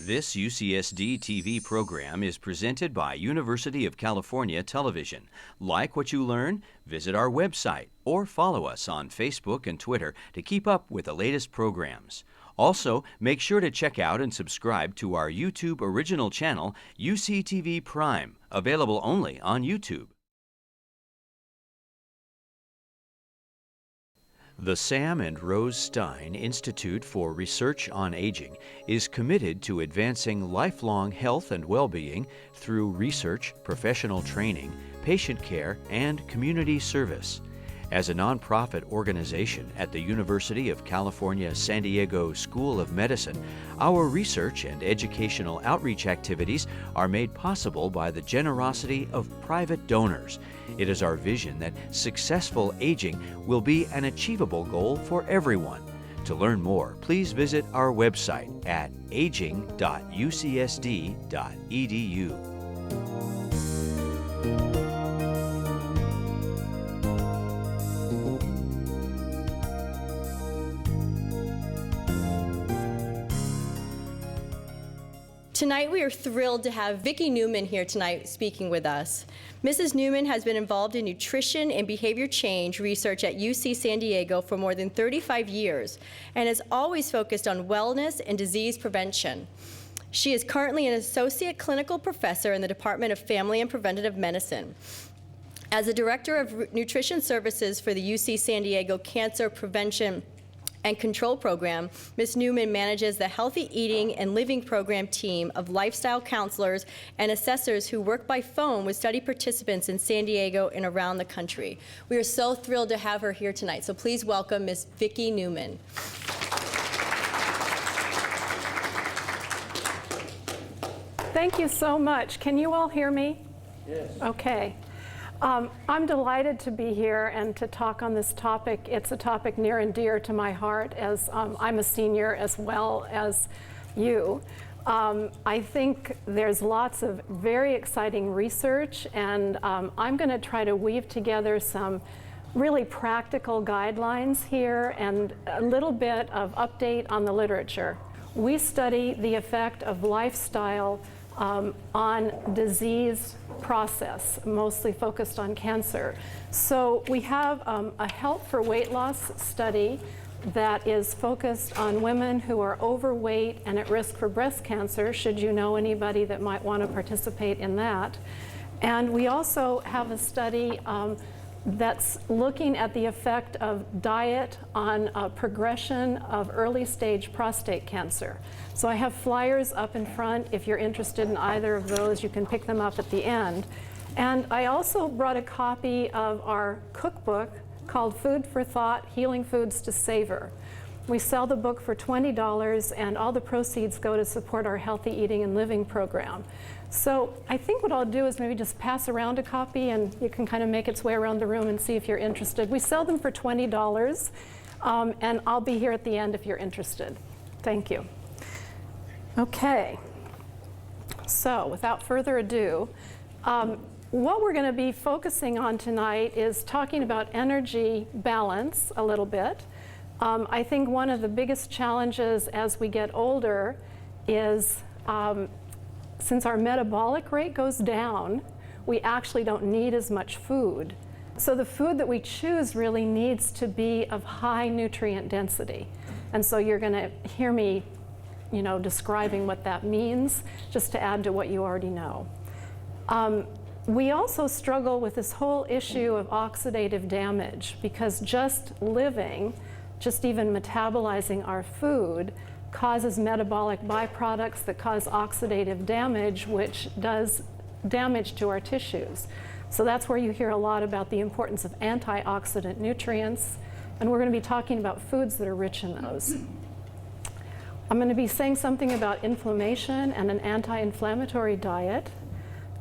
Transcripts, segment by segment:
This UCSD TV program is presented by University of California Television. Like what you learn? Visit our website or follow us on Facebook and Twitter to keep up with the latest programs. Also, make sure to check out and subscribe to our YouTube original channel, UCTV Prime, available only on YouTube. The Sam and Rose Stein Institute for Research on Aging is committed to advancing lifelong health and well-being through research, professional training, patient care, and community service. As a nonprofit organization at the University of California, San Diego School of Medicine, our research and educational outreach activities are made possible by the generosity of private donors. It is our vision that successful aging will be an achievable goal for everyone. To learn more, please visit our website at aging.ucsd.edu. Tonight we are thrilled to have Vicky Newman here tonight speaking with us. Mrs. Newman has been involved in nutrition and behavior change research at UC San Diego for more than 35 years and has always focused on wellness and disease prevention. She is currently an associate clinical professor in the Department of Family and Preventative Medicine. As the Director of Nutrition Services for the UC San Diego Cancer Prevention and Control Program, Ms. Newman manages the Healthy Eating and Living Program team of lifestyle counselors and assessors who work by phone with study participants in San Diego and around the country. We are so thrilled to have her here tonight, so please welcome Ms. Vicky Newman. Thank you so much. Can you all hear me? Yes. Okay. I'm delighted to be here and to talk on this topic. It's a topic near and dear to my heart, as I'm a senior as well as you. I think there's lots of very exciting research, and I'm going to try to weave together some really practical guidelines here and a little bit of update on the literature. We study the effect of lifestyle on disease process, mostly focused on cancer. So we have a Help for Weight Loss study that is focused on women who are overweight and at risk for breast cancer, should you know anybody that might want to participate in that. And we also have a study that's looking at the effect of diet on progression of early stage prostate cancer. So I have flyers up in front. If you're interested in either of those, you can pick them up at the end. And I also brought a copy of our cookbook called Food for Thought, Healing Foods to Savor. We sell the book for $20, and all the proceeds go to support our Healthy Eating and Living program. So I think what I'll do is maybe just pass around a copy, and you can kind of make its way around the room and see if you're interested. We sell them for $20, and I'll be here at the end if you're interested. Thank you. Okay, so without further ado, what we're going to be focusing on tonight is talking about energy balance a little bit. I think one of the biggest challenges as we get older is since our metabolic rate goes down, we actually don't need as much food. So the food that we choose really needs to be of high nutrient density. And so you're going to hear me, describing what that means, just to add to what you already know. We also struggle with this whole issue of oxidative damage, because just living, just even metabolizing our food, causes metabolic byproducts that cause oxidative damage, which does damage to our tissues. So that's where you hear a lot about the importance of antioxidant nutrients, and we're going to be talking about foods that are rich in those. I'm going to be saying something about inflammation and an anti-inflammatory diet,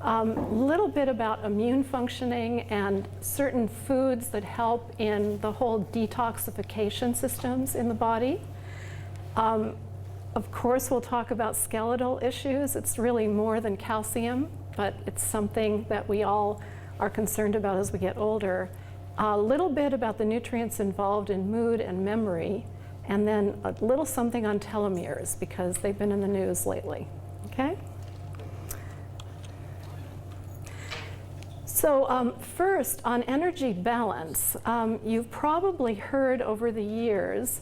a little bit about immune functioning and certain foods that help in the whole detoxification systems in the body. Of course, we'll talk about skeletal issues. It's really more than calcium, but it's something that we all are concerned about as we get older. A little bit about the nutrients involved in mood and memory, and then a little something on telomeres because they've been in the news lately, okay? So first, on energy balance, you've probably heard over the years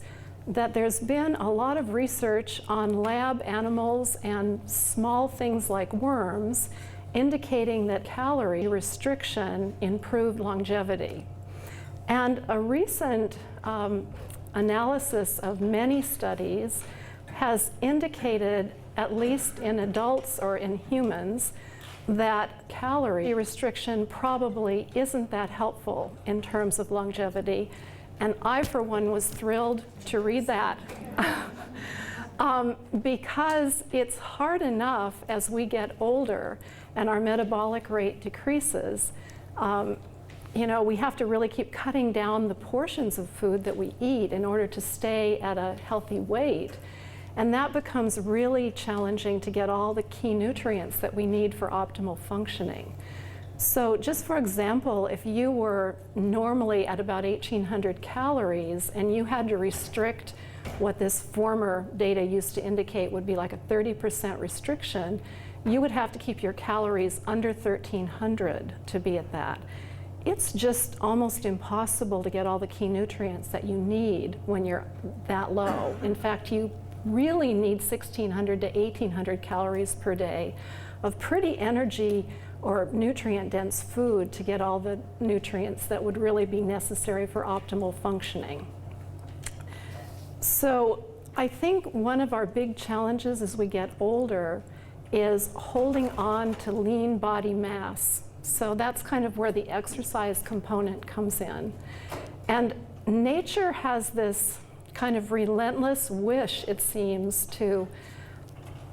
that there's been a lot of research on lab animals and small things like worms indicating that calorie restriction improved longevity. And a recent analysis of many studies has indicated, at least in adults or in humans, that calorie restriction probably isn't that helpful in terms of longevity. And I, for one, was thrilled to read that because it's hard enough as we get older and our metabolic rate decreases. You know, we have to really keep cutting down the portions of food that we eat in order to stay at a healthy weight. And that becomes really challenging to get all the key nutrients that we need for optimal functioning. So just for example, if you were normally at about 1,800 calories and you had to restrict what this former data used to indicate would be like a 30% restriction, you would have to keep your calories under 1,300 to be at that. It's just almost impossible to get all the key nutrients that you need when you're that low. In fact, you really need 1,600 to 1,800 calories per day of pretty energy or nutrient-dense food to get all the nutrients that would really be necessary for optimal functioning. So I think one of our big challenges as we get older is holding on to lean body mass. So that's kind of where the exercise component comes in. And nature has this kind of relentless wish, it seems, to,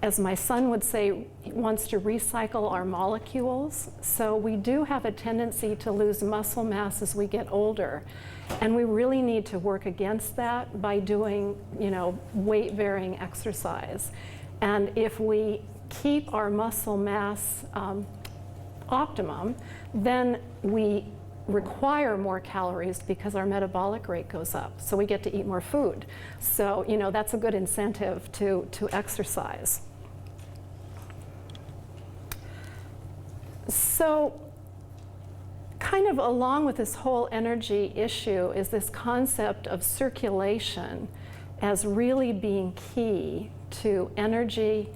as my son would say, wants to recycle our molecules. So we do have a tendency to lose muscle mass as we get older. And we really need to work against that by doing, you know, weight-varying exercise. And if we keep our muscle mass optimum, then we require more calories because our metabolic rate goes up. So we get to eat more food. So, you know, that's a good incentive to exercise. So kind of along with this whole energy issue is this concept of circulation as really being key to energy.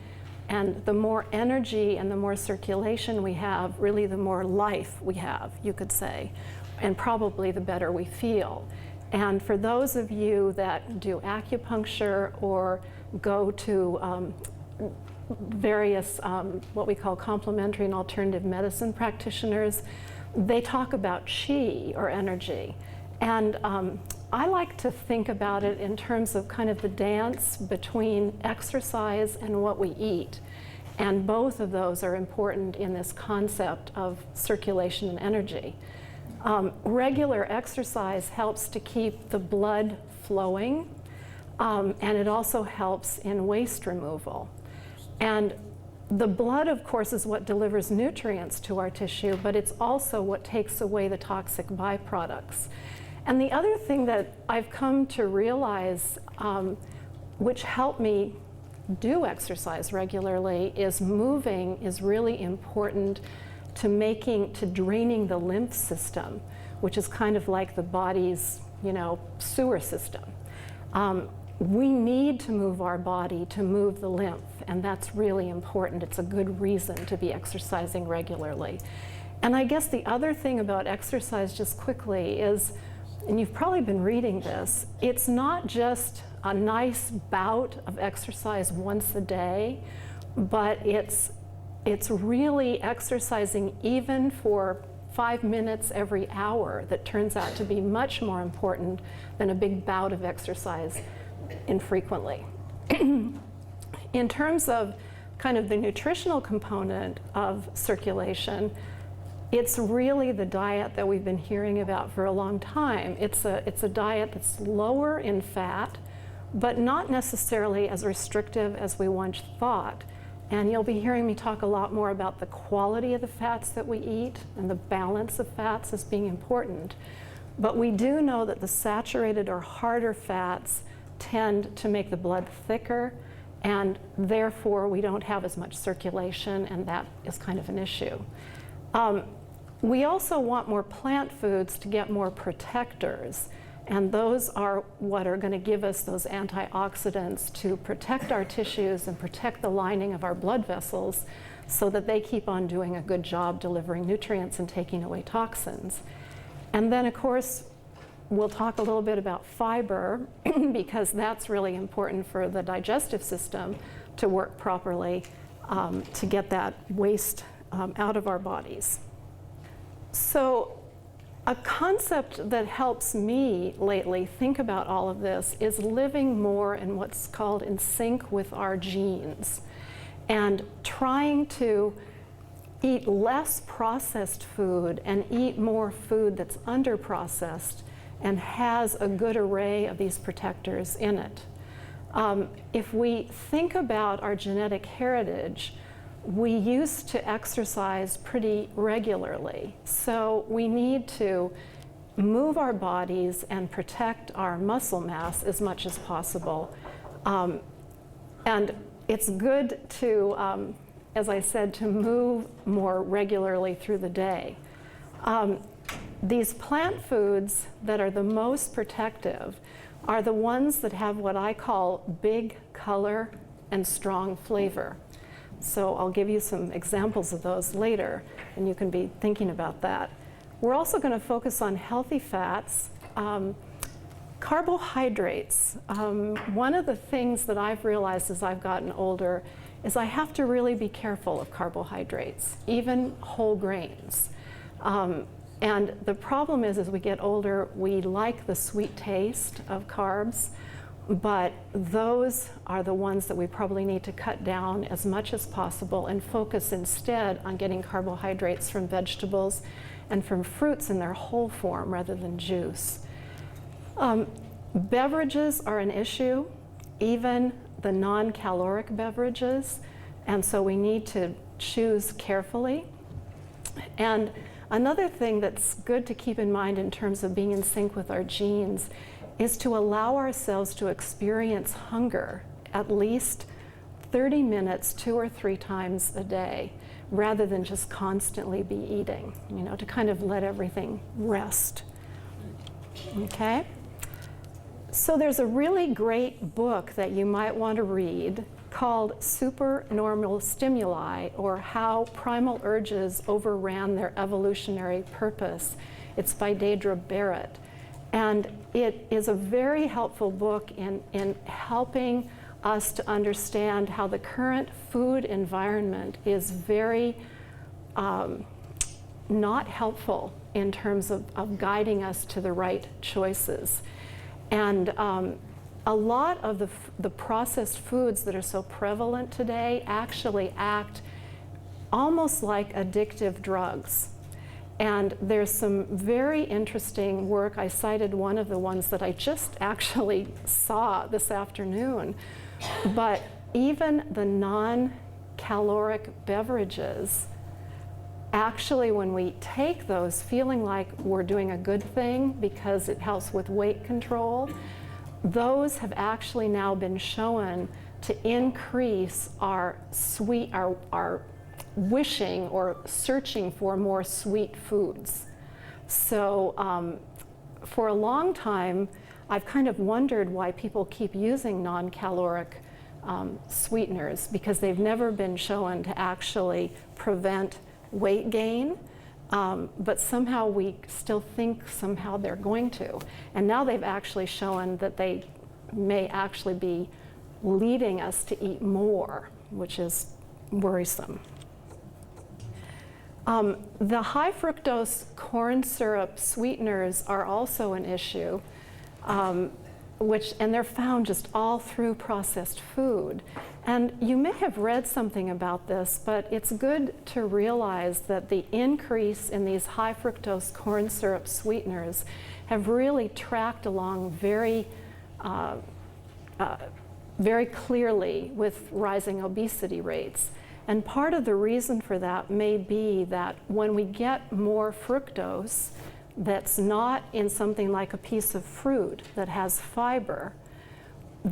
And the more energy and the more circulation we have, really the more life we have, you could say, and probably the better we feel. And for those of you that do acupuncture or go to various what we call complementary and alternative medicine practitioners, they talk about qi, or energy. And I like to think about it in terms of kind of the dance between exercise and what we eat. And both of those are important in this concept of circulation and energy. Regular exercise helps to keep the blood flowing, and it also helps in waste removal. And the blood, of course, is what delivers nutrients to our tissue, but it's also what takes away the toxic byproducts. And the other thing that I've come to realize, which helped me do exercise regularly, is moving is really important to draining the lymph system, which is kind of like the body's, you know, sewer system. We need to move our body to move the lymph, and that's really important. It's a good reason to be exercising regularly. And I guess the other thing about exercise, just quickly, is, and you've probably been reading this, it's not just a nice bout of exercise once a day, but it's really exercising even for 5 minutes every hour that turns out to be much more important than a big bout of exercise infrequently. In terms of kind of the nutritional component of circulation, it's really the diet that we've been hearing about for a long time. It's a diet that's lower in fat, but not necessarily as restrictive as we once thought. And you'll be hearing me talk a lot more about the quality of the fats that we eat and the balance of fats as being important. But we do know that the saturated or harder fats tend to make the blood thicker, and therefore we don't have as much circulation, and that is kind of an issue. We also want more plant foods to get more protectors, and those are what are going to give us those antioxidants to protect our tissues and protect the lining of our blood vessels so that they keep on doing a good job delivering nutrients and taking away toxins. And then, of course, we'll talk a little bit about fiber because that's really important for the digestive system to work properly to get that waste out of our bodies. So a concept that helps me lately think about all of this is living more in what's called in sync with our genes and trying to eat less processed food and eat more food that's under-processed and has a good array of these protectors in it. If we think about our genetic heritage, we used to exercise pretty regularly. So we need to move our bodies and protect our muscle mass as much as possible. And it's good to, as I said, to move more regularly through the day. These plant foods that are the most protective are the ones that have what I call big color and strong flavor. So I'll give you some examples of those later, and you can be thinking about that. We're also going to focus on healthy fats. Carbohydrates. One of the things that I've realized as I've gotten older is I have to really be careful of carbohydrates, even whole grains. And the problem is, as we get older, we like the sweet taste of carbs, but those are the ones that we probably need to cut down as much as possible and focus instead on getting carbohydrates from vegetables and from fruits in their whole form rather than juice. Beverages are an issue, even the non-caloric beverages, and so we need to choose carefully. And another thing that's good to keep in mind in terms of being in sync with our genes is to allow ourselves to experience hunger at least 30 minutes 2 or 3 times a day, rather than just constantly be eating, you know, to kind of let everything rest. Okay? So there's a really great book that you might want to read called Supernormal Stimuli, or How Primal Urges Overran Their Evolutionary Purpose. It's by Deidre Barrett. And it is a very helpful book in helping us to understand how the current food environment is very not helpful in terms of guiding us to the right choices. And a lot of the processed foods that are so prevalent today actually act almost like addictive drugs. And there's some very interesting work. I cited one of the ones that I just actually saw this afternoon. But even the non-caloric beverages, actually when we take those feeling like we're doing a good thing because it helps with weight control, those have actually now been shown to increase our wishing or searching for more sweet foods. So for a long time, I've kind of wondered why people keep using non-caloric sweeteners, because they've never been shown to actually prevent weight gain, but somehow we still think somehow they're going to. And now they've actually shown that they may actually be leading us to eat more, which is worrisome. The high fructose corn syrup sweeteners are also an issue, and they're found just all through processed food. And you may have read something about this, but it's good to realize that the increase in these high fructose corn syrup sweeteners have really tracked along very clearly with rising obesity rates. And part of the reason for that may be that when we get more fructose that's not in something like a piece of fruit that has fiber,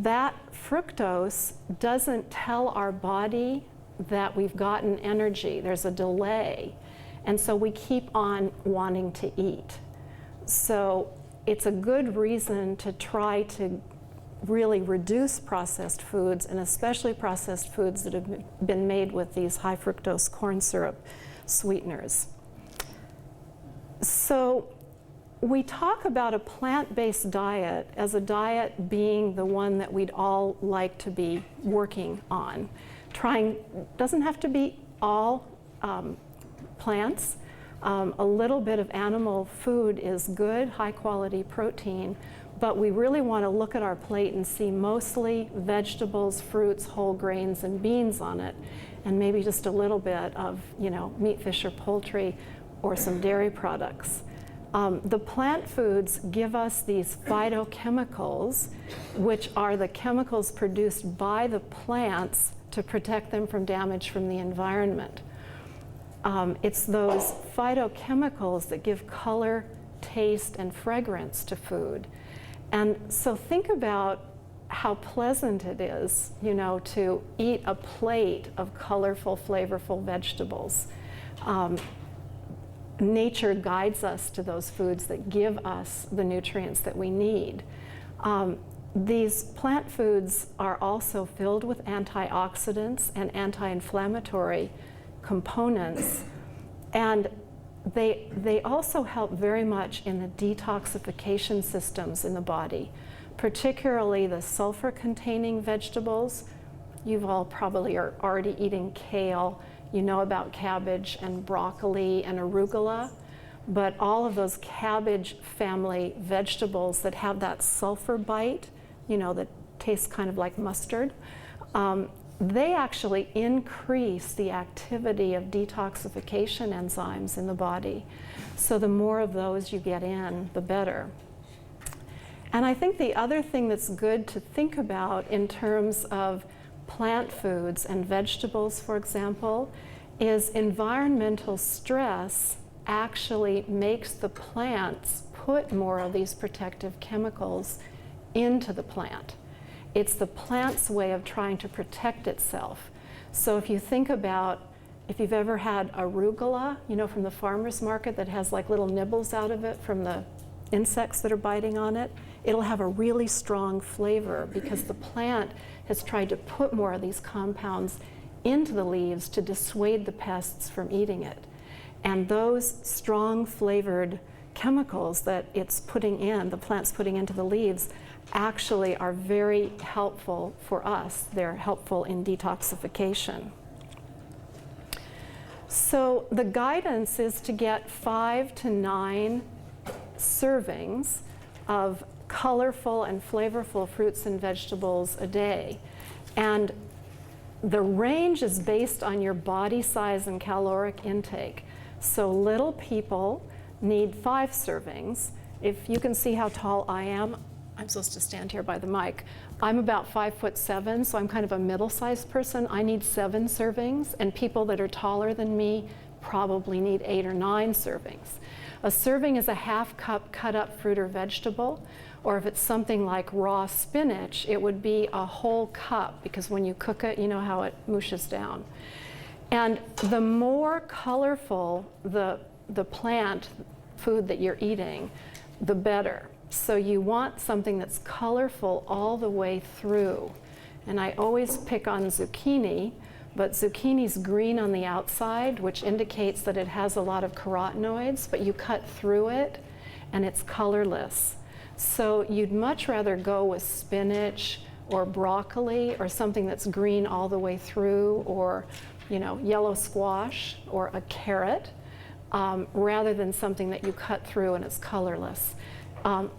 that fructose doesn't tell our body that we've gotten energy. There's a delay. And so we keep on wanting to eat. So it's a good reason to try to really reduce processed foods, and especially processed foods that have been made with these high fructose corn syrup sweeteners. So we talk about a plant-based diet as a diet being the one that we'd all like to be working on. Doesn't have to be all plants. A little bit of animal food is good, high quality protein, but we really want to look at our plate and see mostly vegetables, fruits, whole grains, and beans on it, and maybe just a little bit of, meat, fish, or poultry, or some dairy products. The plant foods give us these phytochemicals, which are the chemicals produced by the plants to protect them from damage from the environment. It's those phytochemicals that give color, taste, and fragrance to food. And so think about how pleasant it is, to eat a plate of colorful, flavorful vegetables. Nature guides us to those foods that give us the nutrients that we need. These plant foods are also filled with antioxidants and anti-inflammatory components, and they also help very much in the detoxification systems in the body, particularly the sulfur-containing vegetables. You've all probably are already eating kale. You know about cabbage and broccoli and arugula, but all of those cabbage family vegetables that have that sulfur bite, that tastes kind of like mustard, they actually increase the activity of detoxification enzymes in the body. So the more of those you get in, the better. And I think the other thing that's good to think about in terms of plant foods and vegetables, for example, is environmental stress actually makes the plants put more of these protective chemicals into the plant. It's the plant's way of trying to protect itself. So if you think about, if you've ever had arugula, from the farmer's market that has like little nibbles out of it from the insects that are biting on it, it'll have a really strong flavor because the plant has tried to put more of these compounds into the leaves to dissuade the pests from eating it. And those strong flavored chemicals that it's putting in, the plant's putting into the leaves, actually are very helpful for us. They're helpful in detoxification. So the guidance is to get 5 to 9 servings of colorful and flavorful fruits and vegetables a day. And the range is based on your body size and caloric intake. So little people need 5 servings. If you can see how tall I am, I'm supposed to stand here by the mic. I'm about 5'7", so I'm kind of a middle-sized person. I need 7 servings, and people that are taller than me probably need 8 or 9 servings. A serving is a half cup cut up fruit or vegetable, or if it's something like raw spinach, it would be a whole cup, because when you cook it, you know how it mushes down. And the more colorful the plant food that you're eating, the better. So you want something that's colorful all the way through. And I always pick on zucchini, but zucchini's green on the outside, which indicates that it has a lot of carotenoids, but you cut through it and it's colorless. So you'd much rather go with spinach or broccoli or something that's green all the way through, or yellow squash or a carrot, rather than something that you cut through and it's colorless.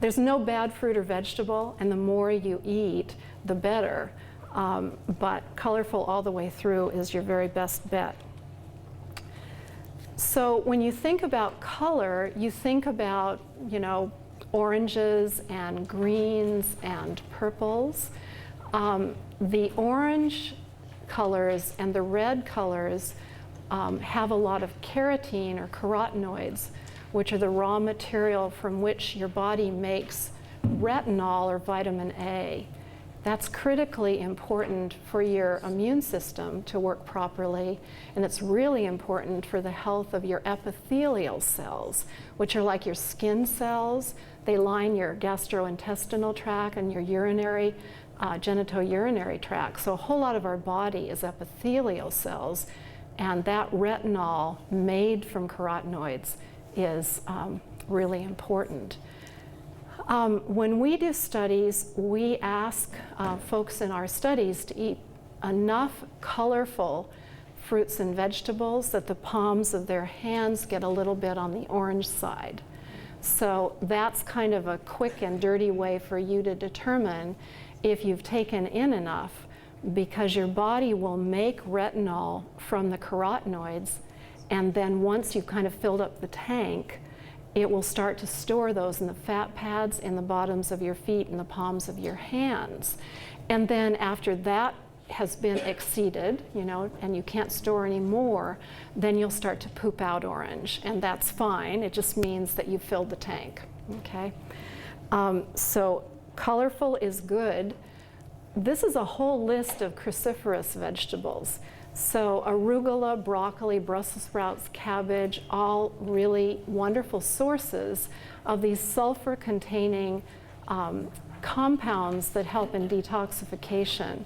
There's no bad fruit or vegetable, and the more you eat, the better. But colorful all the way through is your very best bet. So when you think about color, you think about, oranges and greens and purples. The orange colors and the red colors have a lot of carotene or carotenoids, which are the raw material from which your body makes retinol or vitamin A. That's critically important for your immune system to work properly, and it's really important for the health of your epithelial cells, which are like your skin cells. They line your gastrointestinal tract and your urinary, genitourinary tract. So a whole lot of our body is epithelial cells, and that retinol made from carotenoids is really important. When we do studies, we ask folks in our studies to eat enough colorful fruits and vegetables that the palms of their hands get a little bit on the orange side. So that's kind of a quick and dirty way for you to determine if you've taken in enough, because your body will make retinol from the carotenoids, and then once you've kind of filled up the tank, it will start to store those in the fat pads in the bottoms of your feet and the palms of your hands. And then after that has been exceeded, and you can't store any more, then you'll start to poop out orange, and that's fine. It just means that you've filled the tank, okay? So colorful is good. This is a whole list of cruciferous vegetables. So arugula, broccoli, Brussels sprouts, cabbage, all really wonderful sources of these sulfur-containing compounds that help in detoxification.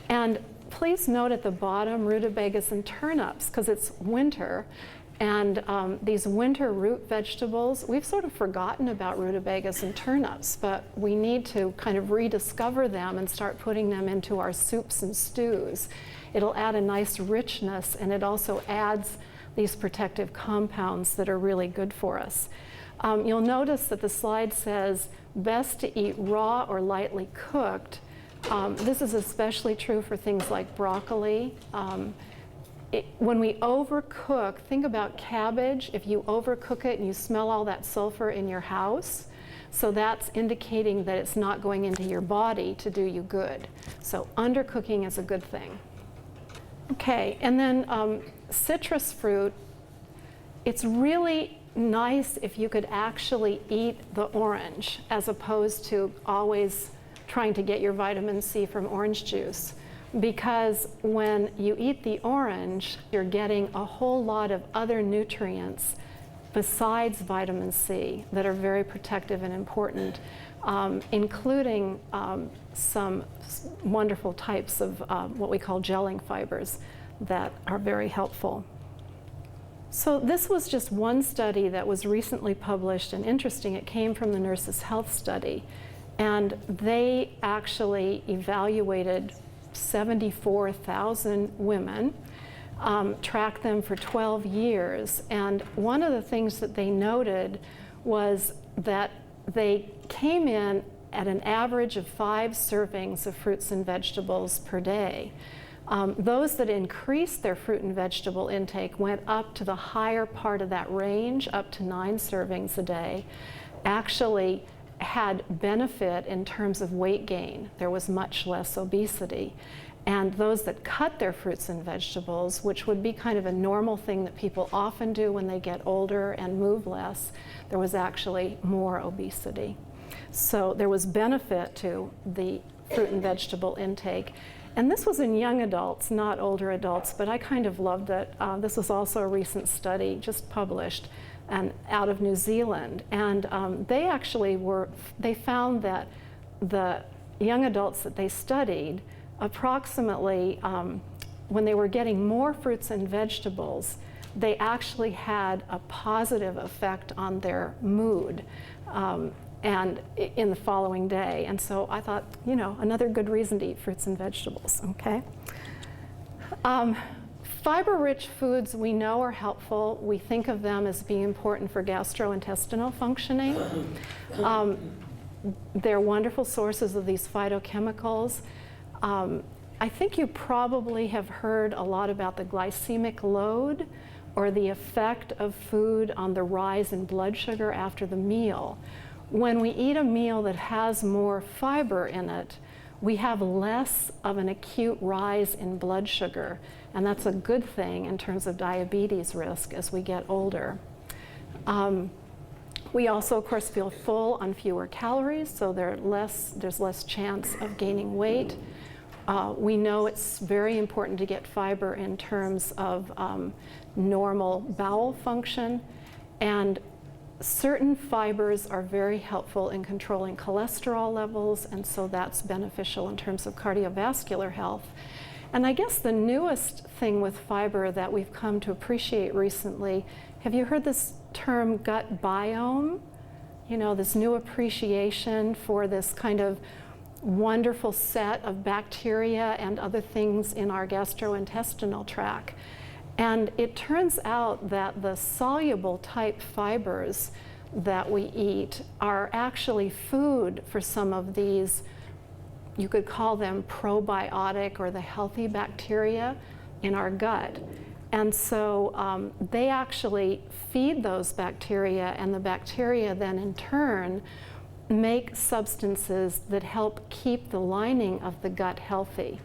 And please note at the bottom rutabagas and turnips, because it's winter, and these winter root vegetables, we've sort of forgotten about rutabagas and turnips, but we need to kind of rediscover them and start putting them into our soups and stews. It'll add a nice richness, and it also adds these protective compounds that are really good for us. You'll notice that the slide says best to eat raw or lightly cooked. This is especially true for things like broccoli. When we overcook, think about cabbage. If you overcook it and you smell all that sulfur in your house, so that's indicating that it's not going into your body to do you good. So undercooking is a good thing. Okay, and then citrus fruit, it's really nice if you could actually eat the orange as opposed to always trying to get your vitamin C from orange juice. Because when you eat the orange, you're getting a whole lot of other nutrients besides vitamin C that are very protective and important, including some wonderful types of what we call gelling fibers that are very helpful. So this was just one study that was recently published, and interesting, it came from the Nurses' Health Study, and they actually evaluated 74,000 women, tracked them for 12 years, and one of the things that they noted was that they came in at an average of 5 servings of fruits and vegetables per day. Those that increased their fruit and vegetable intake went up to the higher part of that range, up to 9 servings a day, actually had benefit in terms of weight gain. There was much less obesity. And those that cut their fruits and vegetables, which would be kind of a normal thing that people often do when they get older and move less, there was actually more obesity. So there was benefit to the fruit and vegetable intake. And this was in young adults, not older adults, but I kind of loved it. This was also a recent study just published and out of New Zealand. And they actually they found that the young adults that they studied, approximately when they were getting more fruits and vegetables, they actually had a positive effect on their mood and in the following day. And so I thought, another good reason to eat fruits and vegetables, okay? Fiber-rich foods we know are helpful. We think of them as being important for gastrointestinal functioning. They're wonderful sources of these phytochemicals. I think you probably have heard a lot about the glycemic load, or the effect of food on the rise in blood sugar after the meal. When we eat a meal that has more fiber in it, we have less of an acute rise in blood sugar, and that's a good thing in terms of diabetes risk as we get older. We also, of course, feel full on fewer calories, so there's less chance of gaining weight. We know it's very important to get fiber in terms of normal bowel function, and certain fibers are very helpful in controlling cholesterol levels, and so that's beneficial in terms of cardiovascular health. And I guess the newest thing with fiber that we've come to appreciate recently, have you heard this term gut biome? You know, this new appreciation for this kind of wonderful set of bacteria and other things in our gastrointestinal tract. And it turns out that the soluble type fibers that we eat are actually food for some of these, you could call them probiotic or the healthy bacteria in our gut. And so they actually feed those bacteria, and the bacteria then in turn make substances that help keep the lining of the gut healthy.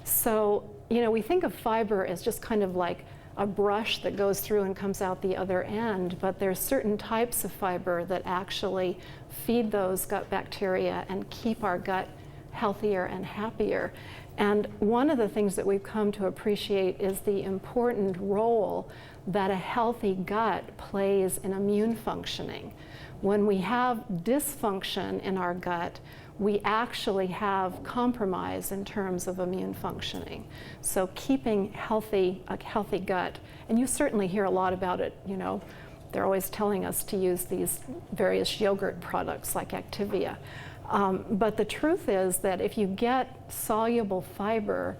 So, you know, we think of fiber as just kind of like a brush that goes through and comes out the other end, but there's certain types of fiber that actually feed those gut bacteria and keep our gut healthier and happier. And one of the things that we've come to appreciate is the important role that a healthy gut plays in immune functioning. When we have dysfunction in our gut, we actually have compromise in terms of immune functioning. So keeping a healthy gut, and you certainly hear a lot about it, you know, they're always telling us to use these various yogurt products like Activia. But the truth is that if you get soluble fiber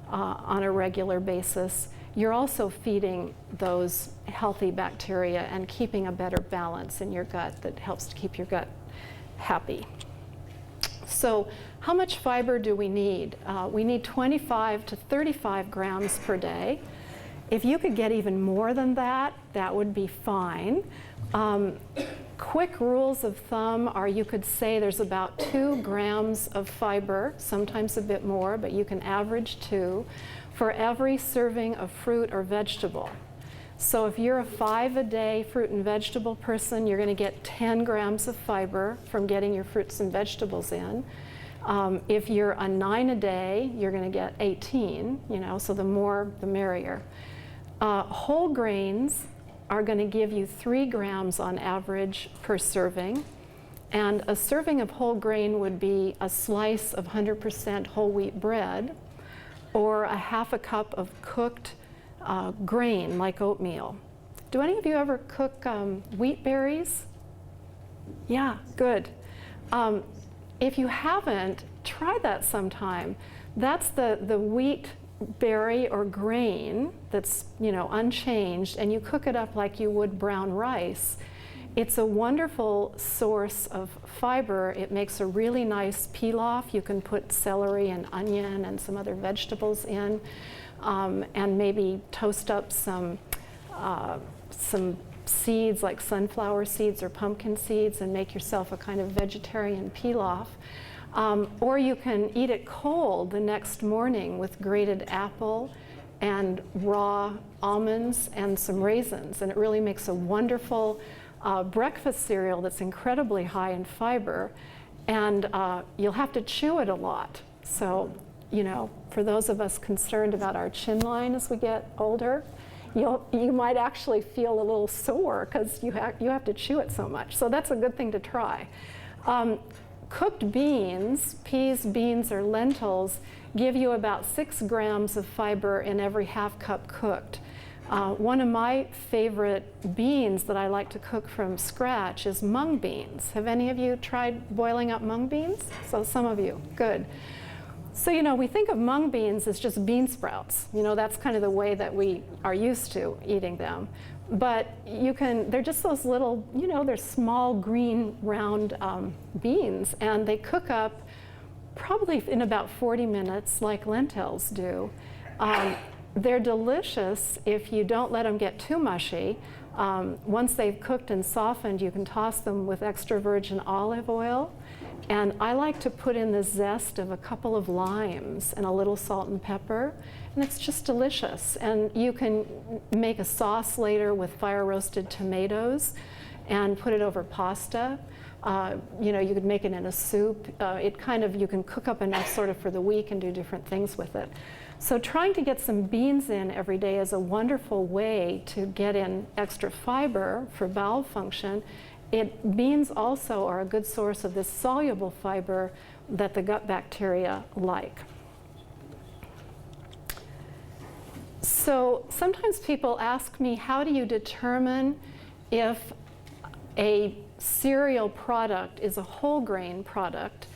on a regular basis, you're also feeding those healthy bacteria and keeping a better balance in your gut that helps to keep your gut happy. So how much fiber do we need? We need 25 to 35 grams per day. If you could get even more than that, that would be fine. Quick rules of thumb are, you could say there's about 2 grams of fiber, sometimes a bit more, but you can average 2, for every serving of fruit or vegetable. So if you're a 5-a-day fruit and vegetable person, you're going to get 10 grams of fiber from getting your fruits and vegetables in. If you're a 9-a-day, you're going to get 18, you know, so the more the merrier. Whole grains are going to give you 3 grams on average per serving. And a serving of whole grain would be a slice of 100% whole wheat bread, or a half a cup of cooked grain like oatmeal. Do any of you ever cook wheat berries? Yeah, good. If you haven't, try that sometime. That's the wheat berry or grain that's, you know, unchanged, and you cook it up like you would brown rice. It's a wonderful source of fiber. It makes a really nice pilaf. You can put celery and onion and some other vegetables in, and maybe toast up some seeds like sunflower seeds or pumpkin seeds and make yourself a kind of vegetarian pilaf. Or you can eat it cold the next morning with grated apple and raw almonds and some raisins, and it really makes a wonderful breakfast cereal that's incredibly high in fiber, and you'll have to chew it a lot. So, you know, for those of us concerned about our chin line as we get older, you might actually feel a little sore because you have to chew it so much. So that's a good thing to try. Cooked beans, peas, beans, or lentils, give you about 6 grams of fiber in every half cup cooked. One of my favorite beans that I like to cook from scratch is mung beans. Have any of you tried boiling up mung beans? So some of you, good. So, you know, we think of mung beans as just bean sprouts. You know, that's kind of the way that we are used to eating them. But they're just those little, you know, they're small green round beans, and they cook up probably in about 40 minutes like lentils do. They're delicious if you don't let them get too mushy. Once they've cooked and softened, you can toss them with extra virgin olive oil. And I like to put in the zest of a couple of limes and a little salt and pepper, and it's just delicious. And you can make a sauce later with fire roasted tomatoes and put it over pasta. You know, you could make it in a soup. You can cook up enough sort of for the week and do different things with it. So trying to get some beans in every day is a wonderful way to get in extra fiber for bowel function. Beans also are a good source of this soluble fiber that the gut bacteria like. So sometimes people ask me, how do you determine if a cereal product is a whole grain product?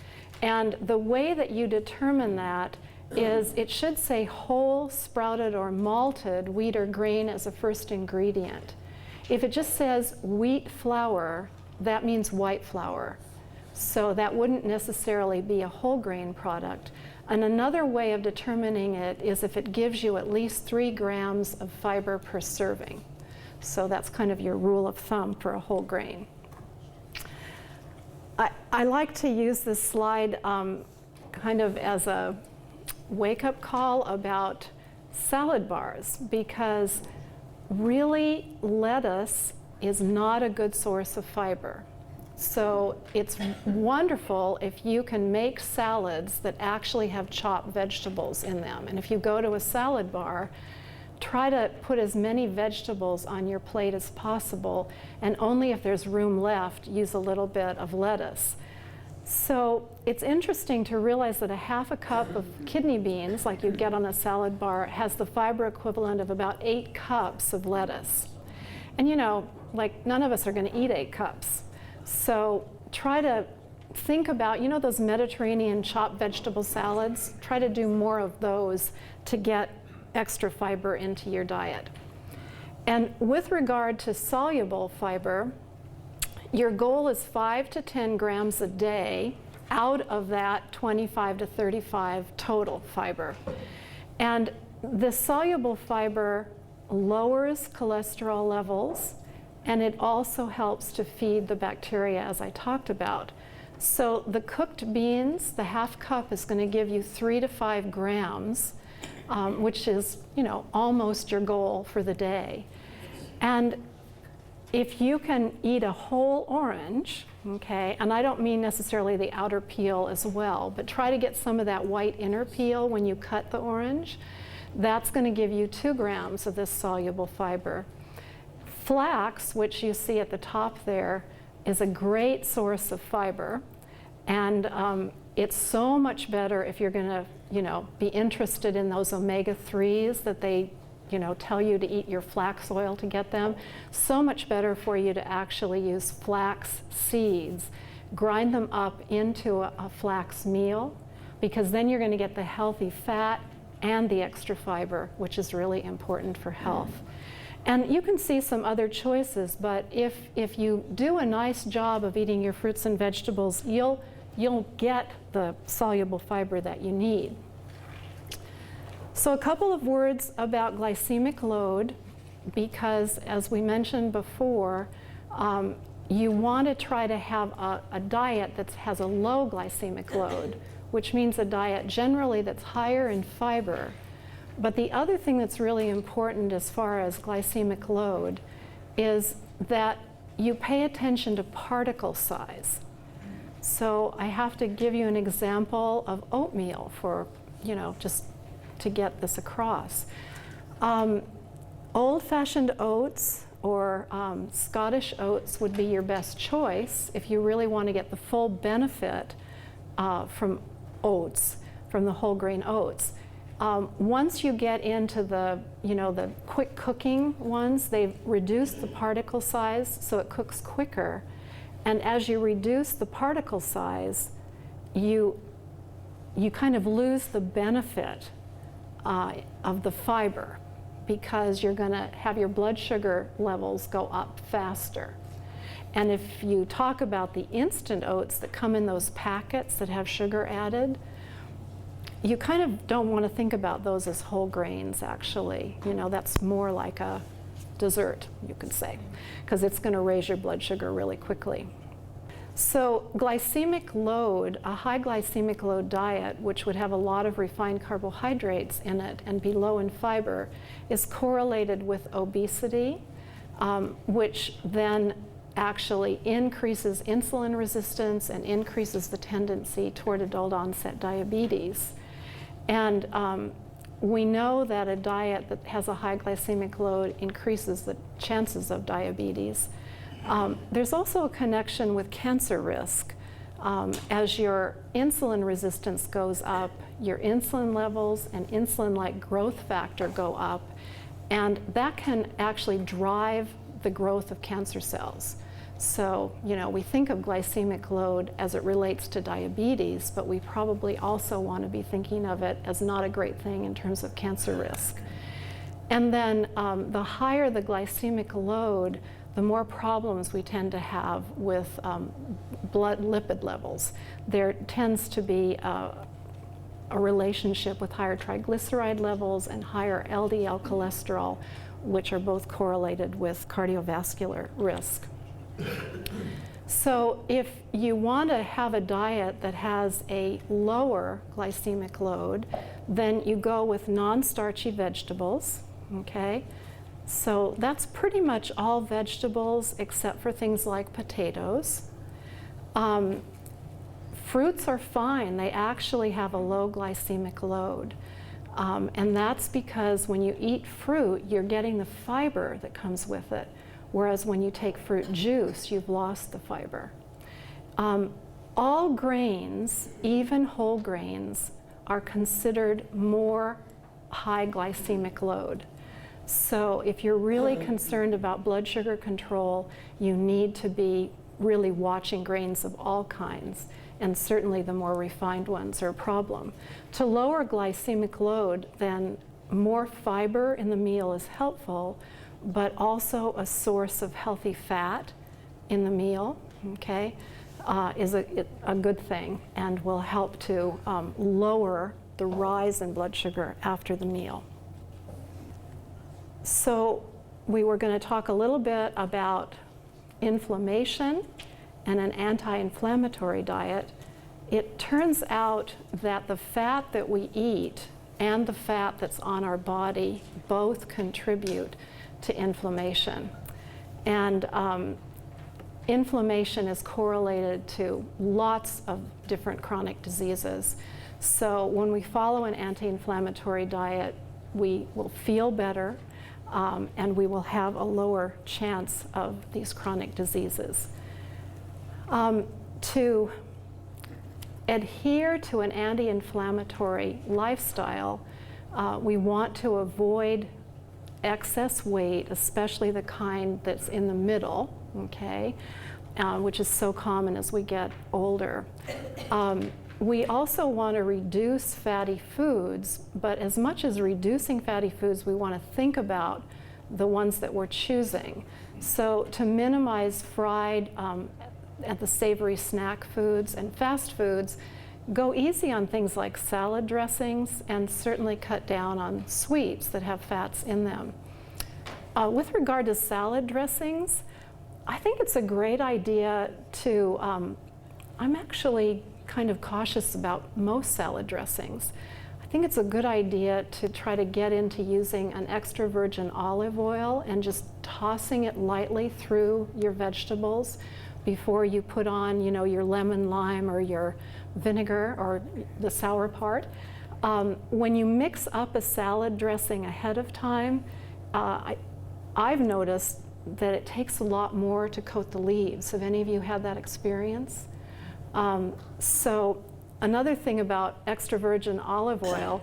And the way that you determine that is it should say whole, sprouted, or malted wheat or grain as a first ingredient. If it just says wheat flour, that means white flour. So that wouldn't necessarily be a whole grain product. And another way of determining it is if it gives you at least 3 grams of fiber per serving. So that's kind of your rule of thumb for a whole grain. I like to use this slide kind of as a wake-up call about salad bars, because really lettuce is not a good source of fiber. So it's wonderful if you can make salads that actually have chopped vegetables in them. And if you go to a salad bar, try to put as many vegetables on your plate as possible, and only if there's room left, use a little bit of lettuce. So it's interesting to realize that a half a cup of kidney beans, like you'd get on a salad bar, has the fiber equivalent of about 8 cups of lettuce. And you know, like none of us are going to eat 8 cups. So try to think about, you know, those Mediterranean chopped vegetable salads? Try to do more of those to get extra fiber into your diet. And with regard to soluble fiber, your goal is 5 to 10 grams a day out of that 25 to 35 total fiber. And the soluble fiber lowers cholesterol levels, and it also helps to feed the bacteria, as I talked about. So the cooked beans, the half cup is going to give you 3 to 5 grams, which is, you know, almost your goal for the day. And if you can eat a whole orange, okay, and I don't mean necessarily the outer peel as well, but try to get some of that white inner peel when you cut the orange, that's going to give you 2 grams of this soluble fiber. Flax, which you see at the top there, is a great source of fiber, and it's so much better if you're going to, you know, be interested in those omega-3s that they, you know, tell you to eat your flax oil to get them. So much better for you to actually use flax seeds, grind them up into a flax meal, because then you're going to get the healthy fat and the extra fiber, which is really important for health. And you can see some other choices, but if you do a nice job of eating your fruits and vegetables, you'll get the soluble fiber that you need. So a couple of words about glycemic load, because as we mentioned before, you want to try to have a diet that has a low glycemic load, which means a diet generally that's higher in fiber. But the other thing that's really important as far as glycemic load is that you pay attention to particle size. So I have to give you an example of oatmeal for, you know, just to get this across. Old-fashioned oats or Scottish oats would be your best choice if you really want to get the full benefit from oats, from the whole grain oats. Once you get into the, you know, the quick cooking ones, they've reduced the particle size so it cooks quicker. And as you reduce the particle size, you kind of lose the benefit of the fiber, because you're going to have your blood sugar levels go up faster. And if you talk about the instant oats that come in those packets that have sugar added, you kind of don't want to think about those as whole grains, actually. You know, that's more like a dessert, you could say, because it's going to raise your blood sugar really quickly. So glycemic load, a high glycemic load diet, which would have a lot of refined carbohydrates in it and be low in fiber, is correlated with obesity, which then actually increases insulin resistance and increases the tendency toward adult onset diabetes. And we know that a diet that has a high glycemic load increases the chances of diabetes. There's also a connection with cancer risk. As your insulin resistance goes up, your insulin levels and insulin-like growth factor go up, and that can actually drive the growth of cancer cells. So, you know, we think of glycemic load as it relates to diabetes, but we probably also want to be thinking of it as not a great thing in terms of cancer risk. And then the higher the glycemic load, the more problems we tend to have with blood lipid levels. There tends to be a relationship with higher triglyceride levels and higher LDL cholesterol, which are both correlated with cardiovascular risk. So if you want to have a diet that has a lower glycemic load, then you go with non-starchy vegetables, okay? So that's pretty much all vegetables except for things like potatoes. Fruits are fine. They actually have a low glycemic load. And that's because when you eat fruit, you're getting the fiber that comes with it. Whereas when you take fruit juice, you've lost the fiber. All grains, even whole grains, are considered more high glycemic load. So if you're really concerned about blood sugar control, you need to be really watching grains of all kinds, and certainly the more refined ones are a problem. To lower glycemic load, then more fiber in the meal is helpful, but also a source of healthy fat in the meal, okay, is a good thing and will help to lower the rise in blood sugar after the meal. So we were going to talk a little bit about inflammation and an anti-inflammatory diet. It turns out that the fat that we eat and the fat that's on our body both contribute to inflammation. And inflammation is correlated to lots of different chronic diseases. So when we follow an anti-inflammatory diet, we will feel better, and we will have a lower chance of these chronic diseases. To adhere to an anti-inflammatory lifestyle, we want to avoid excess weight, especially the kind that's in the middle, okay, which is so common as we get older. We also want to reduce fatty foods, but as much as reducing fatty foods, we want to think about the ones that we're choosing. So to minimize fried and the savory snack foods and fast foods, go easy on things like salad dressings and certainly cut down on sweets that have fats in them. With regard to salad dressings, I think it's a great idea to, I'm actually kind of cautious about most salad dressings. I think it's a good idea to try to get into using an extra virgin olive oil and just tossing it lightly through your vegetables before you put on, you know, your lemon, lime, or your vinegar, or the sour part. When you mix up a salad dressing ahead of time, I've noticed that it takes a lot more to coat the leaves. Have any of you had that experience? So another thing about extra virgin olive oil,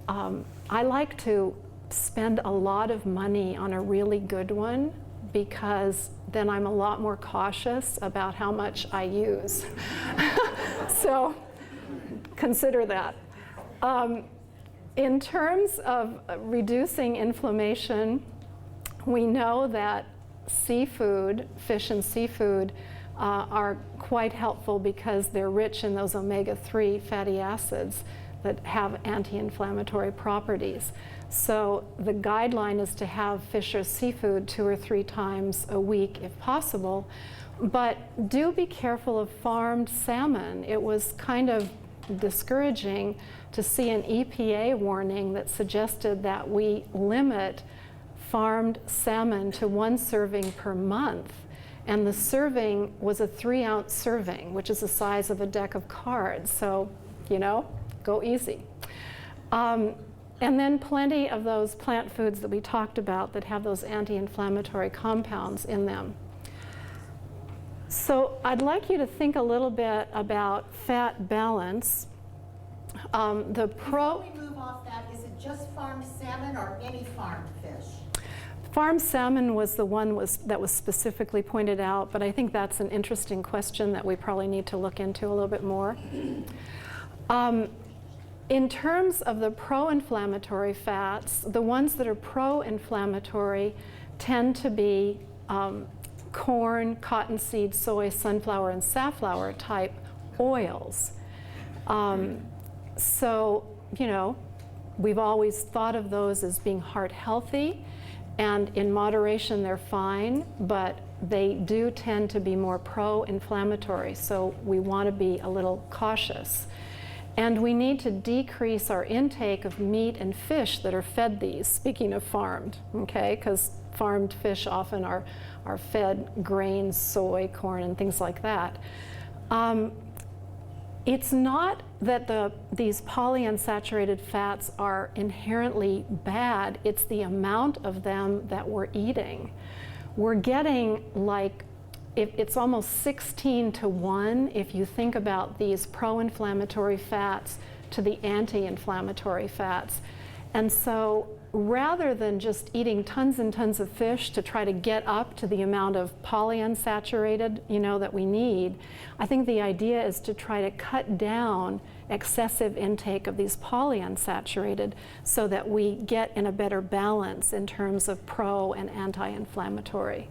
I like to spend a lot of money on a really good one, because then I'm a lot more cautious about how much I use. So consider that. In terms of reducing inflammation, we know that seafood, fish and seafood, are quite helpful because they're rich in those omega-3 fatty acids that have anti-inflammatory properties. So the guideline is to have fish or seafood 2 or 3 times a week if possible, but do be careful of farmed salmon. It was kind of discouraging to see an EPA warning that suggested that we limit farmed salmon to 1 serving per month. And the serving was a 3-ounce serving, which is the size of a deck of cards. So, you know, go easy. And then plenty of those plant foods that we talked about that have those anti-inflammatory compounds in them. So I'd like you to think a little bit about fat balance. Before we move off that, is it just farmed salmon or any farmed fish? Farmed salmon was the one that was specifically pointed out, but I think that's an interesting question that we probably need to look into a little bit more. In terms of the pro-inflammatory fats, the ones that are pro-inflammatory tend to be corn, cottonseed, soy, sunflower, and safflower type oils. So, you know, we've always thought of those as being heart healthy, and in moderation they're fine, but they do tend to be more pro-inflammatory, so we want to be a little cautious. And we need to decrease our intake of meat and fish that are fed these, speaking of farmed, okay? Because farmed fish often are fed grains, soy, corn, and things like that. It's not that these polyunsaturated fats are inherently bad, it's the amount of them that we're eating. We're getting like, it's almost 16 to 1 if you think about these pro-inflammatory fats to the anti-inflammatory fats. And so rather than just eating tons and tons of fish to try to get up to the amount of polyunsaturated, you know, that we need, I think the idea is to try to cut down excessive intake of these polyunsaturated so that we get in a better balance in terms of pro and anti-inflammatory.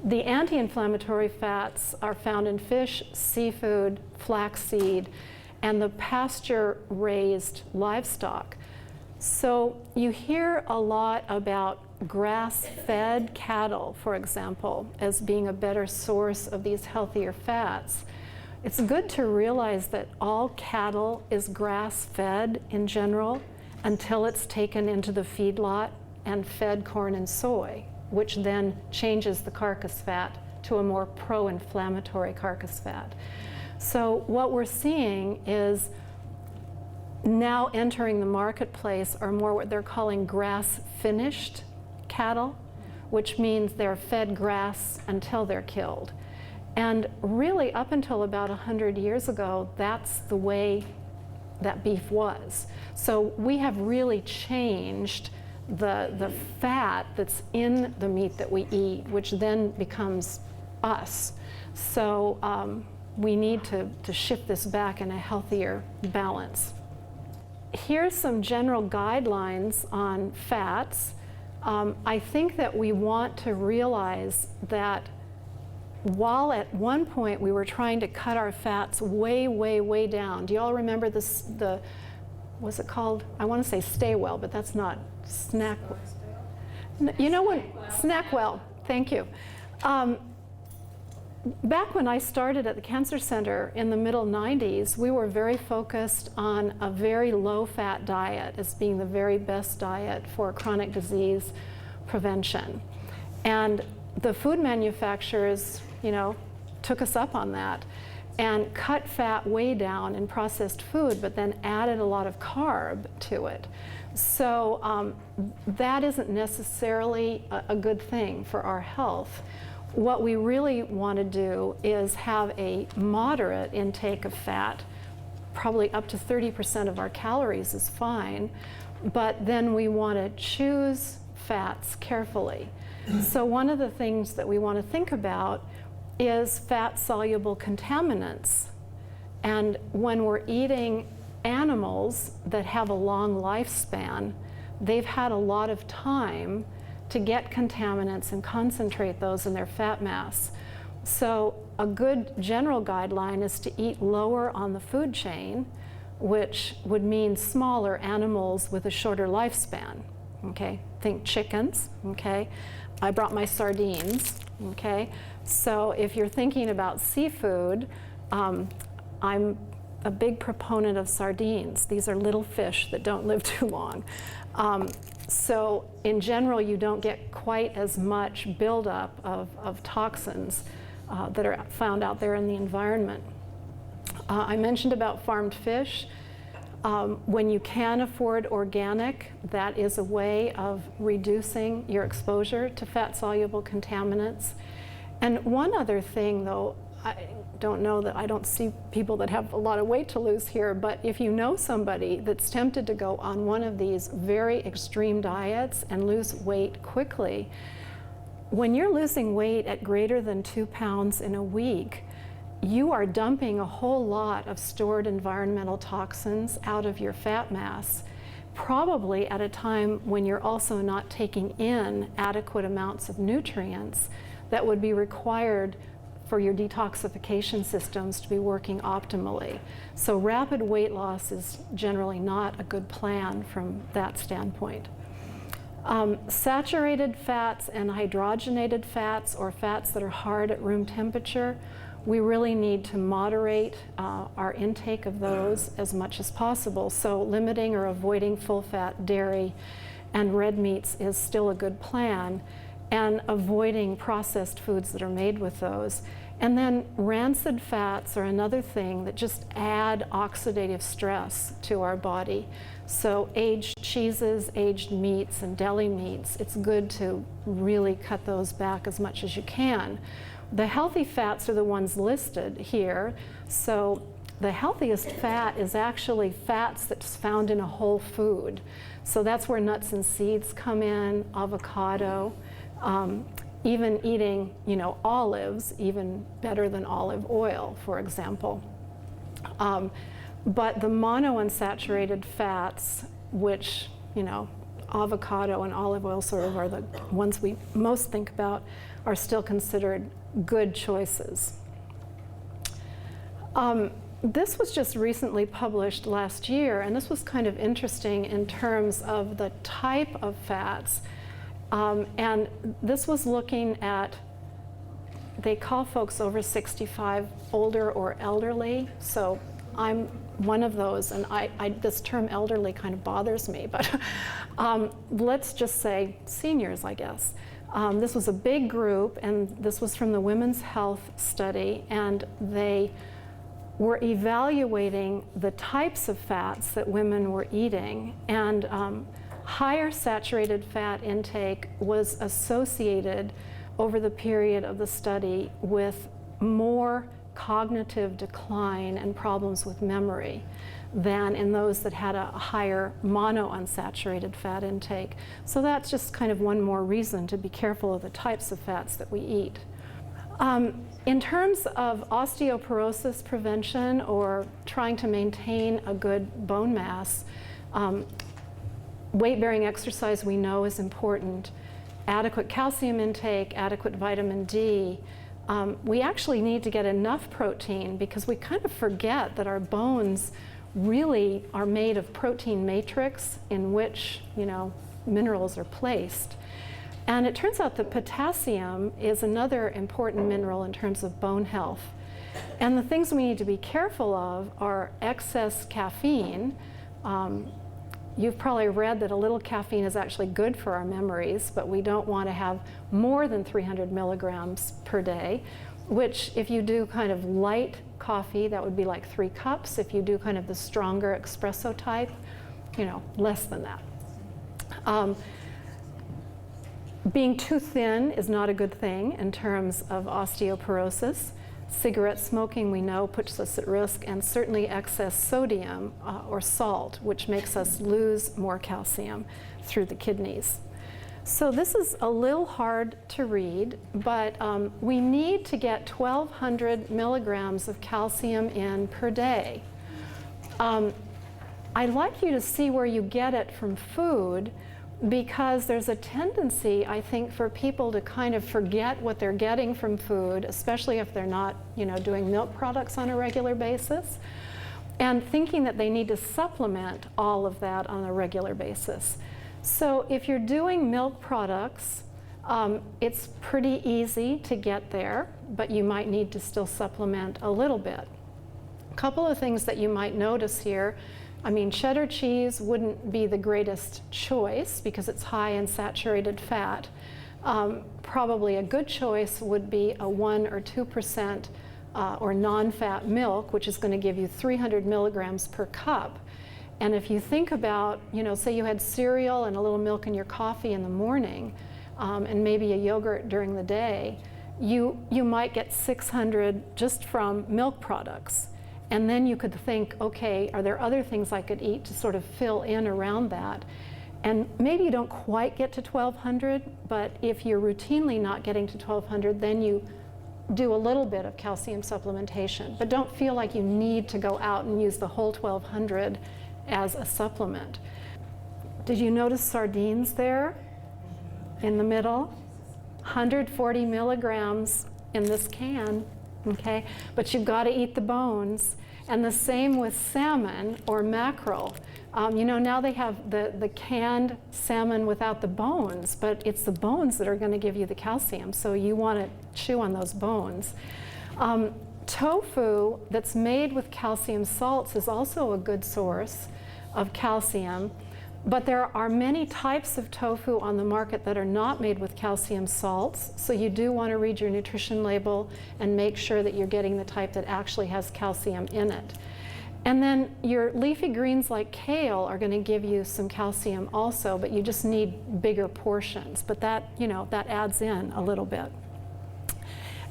The anti-inflammatory fats are found in fish, seafood, flaxseed, and the pasture-raised livestock. So you hear a lot about grass-fed cattle, for example, as being a better source of these healthier fats. It's good to realize that all cattle is grass-fed in general until it's taken into the feedlot and fed corn and soy, which then changes the carcass fat to a more pro-inflammatory carcass fat. So what we're seeing is now entering the marketplace are more what they're calling grass-finished cattle, which means they're fed grass until they're killed. And really, up until about 100 years ago, that's the way that beef was. So we have really changed the fat that's in the meat that we eat, which then becomes us. So we need to shift this back in a healthier balance. Here's some general guidelines on fats. I think that we want to realize that while at one point we were trying to cut our fats way, way, way down. Do you all remember this, what's it called? I want to say Stay Well, but that's not Snack. You know what? Snackwell. Thank you. Back when I started at the Cancer Center in the middle 90s, we were very focused on a very low-fat diet as being the very best diet for chronic disease prevention. And the food manufacturers, you know, took us up on that and cut fat way down in processed food, but then added a lot of carb to it. So that isn't necessarily a good thing for our health. What we really want to do is have a moderate intake of fat, probably up to 30% of our calories is fine, but then we want to choose fats carefully. So one of the things that we want to think about is fat-soluble contaminants. And when we're eating animals that have a long lifespan, they've had a lot of time to get contaminants and concentrate those in their fat mass. So a good general guideline is to eat lower on the food chain, which would mean smaller animals with a shorter lifespan. Okay, think chickens, okay? I brought my sardines, okay? So if you're thinking about seafood, I'm a big proponent of sardines. These are little fish that don't live too long. So in general, you don't get quite as much buildup of toxins that are found out there in the environment. I mentioned about farmed fish. When you can afford organic, that is a way of reducing your exposure to fat-soluble contaminants. And one other thing, though, I don't see people that have a lot of weight to lose here, but if you know somebody that's tempted to go on one of these very extreme diets and lose weight quickly, when you're losing weight at greater than 2 pounds in a week, you are dumping a whole lot of stored environmental toxins out of your fat mass, probably at a time when you're also not taking in adequate amounts of nutrients that would be required for your detoxification systems to be working optimally. So rapid weight loss is generally not a good plan from that standpoint. Saturated fats and hydrogenated fats, or fats that are hard at room temperature, we really need to moderate our intake of those as much as possible. So limiting or avoiding full-fat dairy and red meats is still a good plan, and avoiding processed foods that are made with those. And then rancid fats are another thing that just add oxidative stress to our body. So aged cheeses, aged meats, and deli meats, it's good to really cut those back as much as you can. The healthy fats are the ones listed here. So the healthiest fat is actually fats that's found in a whole food. So that's where nuts and seeds come in, avocado, even eating, olives, even better than olive oil, for example. But the monounsaturated fats, which, avocado and olive oil sort of are the ones we most think about, are still considered good choices. This was just recently published last year, and this was kind of interesting in terms of the type of fats. And this was looking at, they call folks over 65 older or elderly, so I'm one of those, and this term elderly kind of bothers me, but let's just say seniors, I guess. This was a big group, and this was from the Women's Health Study, and they were evaluating the types of fats that women were eating, and higher saturated fat intake was associated over the period of the study with more cognitive decline and problems with memory than in those that had a higher monounsaturated fat intake. So that's just kind of one more reason to be careful of the types of fats that we eat. In terms of osteoporosis prevention or trying to maintain a good bone mass, weight-bearing exercise we know is important. Adequate calcium intake, adequate vitamin D. We actually need to get enough protein because we kind of forget that our bones really are made of protein matrix in which, minerals are placed. And it turns out that potassium is another important mineral in terms of bone health. And the things we need to be careful of are excess caffeine. You've probably read that a little caffeine is actually good for our memories, but we don't want to have more than 300 milligrams per day, which if you do kind of light coffee, that would be like 3 cups. If you do kind of the stronger espresso type, less than that. Being too thin is not a good thing in terms of osteoporosis. Cigarette smoking, we know, puts us at risk, and certainly excess sodium or salt, which makes us lose more calcium through the kidneys. So this is a little hard to read, but we need to get 1,200 milligrams of calcium in per day. I'd like you to see where you get it from food, because there's a tendency, I think, for people to kind of forget what they're getting from food, especially if they're not, doing milk products on a regular basis, and thinking that they need to supplement all of that on a regular basis. So if you're doing milk products, it's pretty easy to get there, but you might need to still supplement a little bit. A couple of things that you might notice here. Cheddar cheese wouldn't be the greatest choice because it's high in saturated fat, probably a good choice would be a 1 or 2% or non-fat milk, which is going to give you 300 milligrams per cup. And if you think about, say you had cereal and a little milk in your coffee in the morning, and maybe a yogurt during the day, you might get 600 just from milk products. And then you could think, okay, are there other things I could eat to sort of fill in around that? And maybe you don't quite get to 1,200, but if you're routinely not getting to 1,200, then you do a little bit of calcium supplementation. But don't feel like you need to go out and use the whole 1,200 as a supplement. Did you notice sardines there in the middle? 140 milligrams in this can, okay? But you've got to eat the bones. And the same with salmon or mackerel. Now they have the canned salmon without the bones, but it's the bones that are going to give you the calcium, so you want to chew on those bones. Tofu that's made with calcium salts is also a good source of calcium, but there are many types of tofu on the market that are not made with calcium salts, so you do want to read your nutrition label and make sure that you're getting the type that actually has calcium in it. And then your leafy greens like kale are going to give you some calcium also, but you just need bigger portions. But that, that adds in a little bit.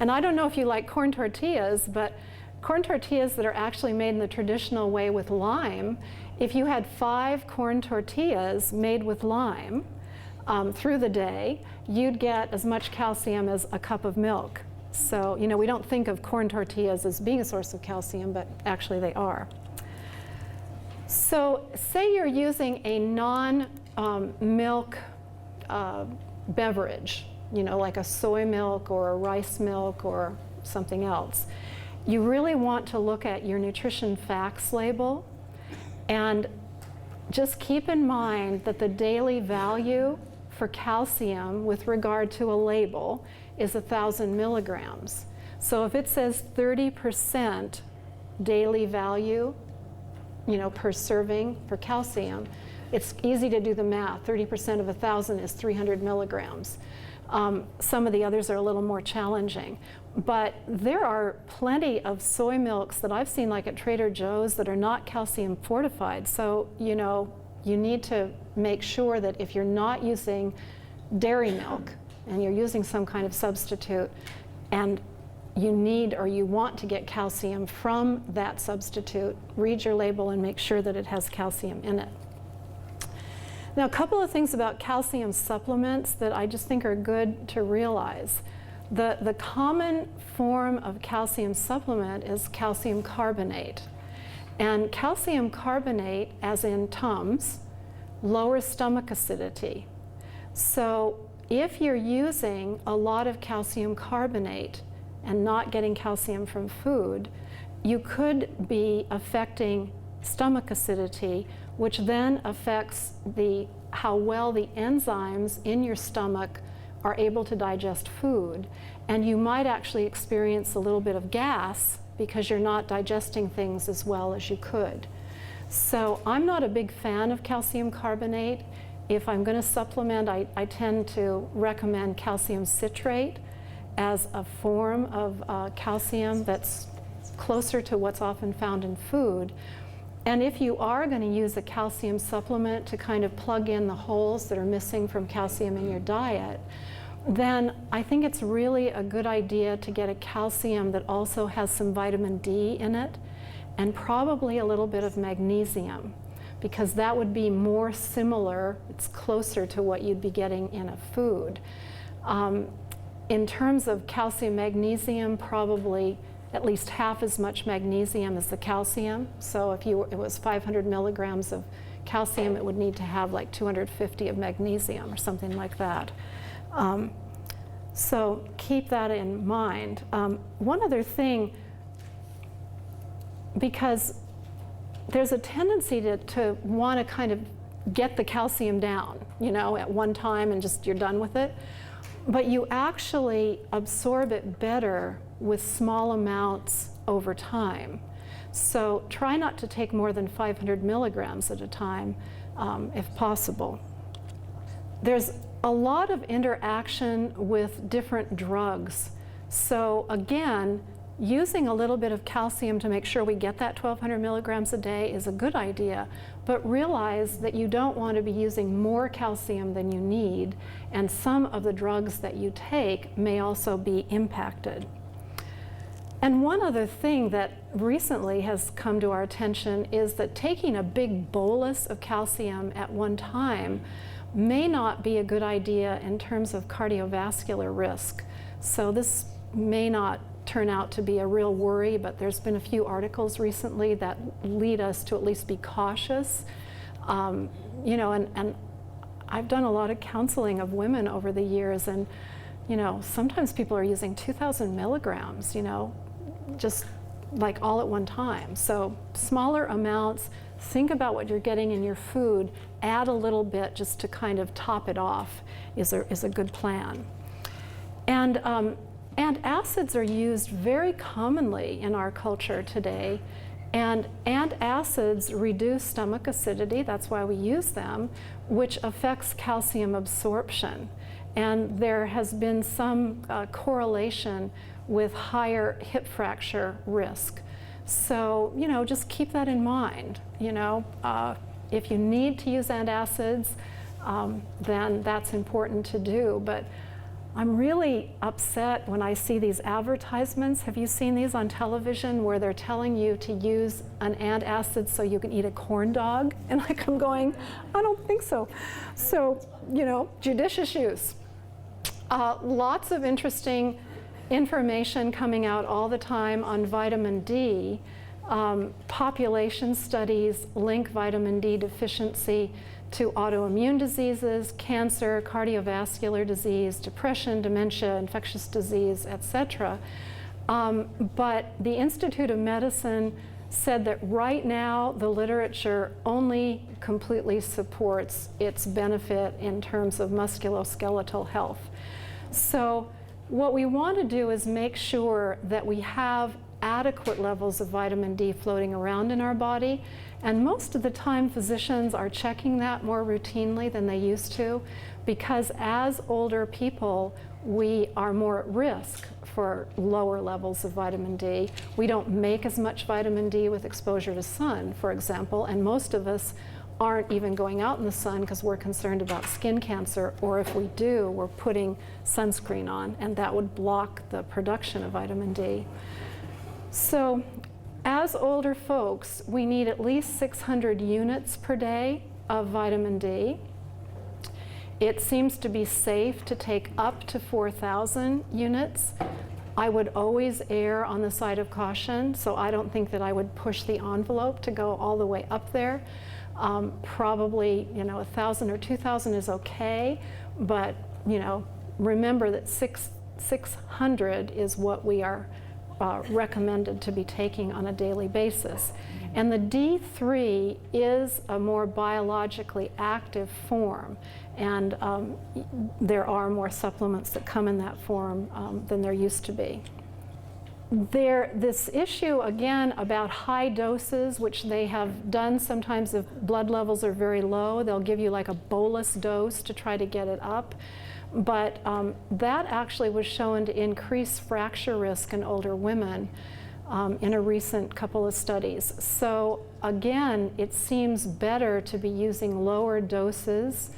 And I don't know if you like corn tortillas, but corn tortillas that are actually made in the traditional way with lime, if you had 5 corn tortillas made with lime through the day, you'd get as much calcium as a cup of milk. So, we don't think of corn tortillas as being a source of calcium, but actually they are. So say you're using a non-milk beverage, like a soy milk or a rice milk or something else. You really want to look at your nutrition facts label and just keep in mind that the daily value for calcium with regard to a label is 1,000 milligrams. So if it says 30% daily value, per serving for calcium, it's easy to do the math. 30% of 1,000 is 300 milligrams. Some of the others are a little more challenging. But there are plenty of soy milks that I've seen like at Trader Joe's that are not calcium fortified. So, you need to make sure that if you're not using dairy milk and you're using some kind of substitute and you need or you want to get calcium from that substitute, read your label and make sure that it has calcium in it. Now, a couple of things about calcium supplements that I just think are good to realize. The common form of calcium supplement is calcium carbonate. And calcium carbonate, as in Tums, lowers stomach acidity. So if you're using a lot of calcium carbonate and not getting calcium from food, you could be affecting stomach acidity, which then affects how well the enzymes in your stomach are able to digest food. And you might actually experience a little bit of gas because you're not digesting things as well as you could. So I'm not a big fan of calcium carbonate. If I'm going to supplement, I tend to recommend calcium citrate as a form of calcium that's closer to what's often found in food. And if you are going to use a calcium supplement to kind of plug in the holes that are missing from calcium in your diet, then I think it's really a good idea to get a calcium that also has some vitamin D in it and probably a little bit of magnesium, because that would be more similar, it's closer to what you'd be getting in a food. In terms of calcium magnesium, probably at least half as much magnesium as the calcium. So if it was 500 milligrams of calcium, it would need to have like 250 of magnesium or something like that. So keep that in mind. One other thing, because there's a tendency to want to kind of get the calcium down, at one time and just you're done with it. But you actually absorb it better with small amounts over time. So try not to take more than 500 milligrams at a time, if possible. There's a lot of interaction with different drugs. So again, using a little bit of calcium to make sure we get that 1,200 milligrams a day is a good idea, but realize that you don't want to be using more calcium than you need, and some of the drugs that you take may also be impacted. And one other thing that recently has come to our attention is that taking a big bolus of calcium at one time may not be a good idea in terms of cardiovascular risk. So this may not turn out to be a real worry, but there's been a few articles recently that lead us to at least be cautious. You know, and I've done a lot of counseling of women over the years, and you know, sometimes people are using 2,000 milligrams, you know, just like all at one time. So smaller amounts, think about what you're getting in your food, add a little bit just to kind of top it off is a good plan. And acids are used very commonly in our culture today, and antacids reduce stomach acidity, that's why we use them, which affects calcium absorption. And there has been some correlation with higher hip fracture risk. So, you know, just keep that in mind. You know, if you need to use antacids, then that's important to do. But I'm really upset when I see these advertisements. Have you seen these on television where they're telling you to use an antacid so you can eat a corn dog? And like, I'm going, I don't think so. So, you know, judicious use. Lots of interesting information coming out all the time on vitamin D. Population studies link vitamin D deficiency to autoimmune diseases, cancer, cardiovascular disease, depression, dementia, infectious disease, etc. But the Institute of Medicine said that right now the literature only completely supports its benefit in terms of musculoskeletal health. So what we want to do is make sure that we have adequate levels of vitamin D floating around in our body. And most of the time, physicians are checking that more routinely than they used to, because as older people, we are more at risk for lower levels of vitamin D. We don't make as much vitamin D with exposure to sun, for example, and most of us aren't even going out in the sun because we're concerned about skin cancer, or if we do, we're putting sunscreen on, and that would block the production of vitamin D. So as older folks, we need at least 600 units per day of vitamin D. It seems to be safe to take up to 4,000 units. I would always err on the side of caution, so I don't think that I would push the envelope to go all the way up there. Probably, you know, 1,000 or 2,000 is okay, but, you know, remember that 600 is what we are recommended to be taking on a daily basis. And the D3 is a more biologically active form, and there are more supplements that come in that form than there used to be. This issue, again, about high doses, which they have done sometimes if blood levels are very low, they'll give you like a bolus dose to try to get it up. But that actually was shown to increase fracture risk in older women in a recent couple of studies. So again, it seems better to be using lower doses.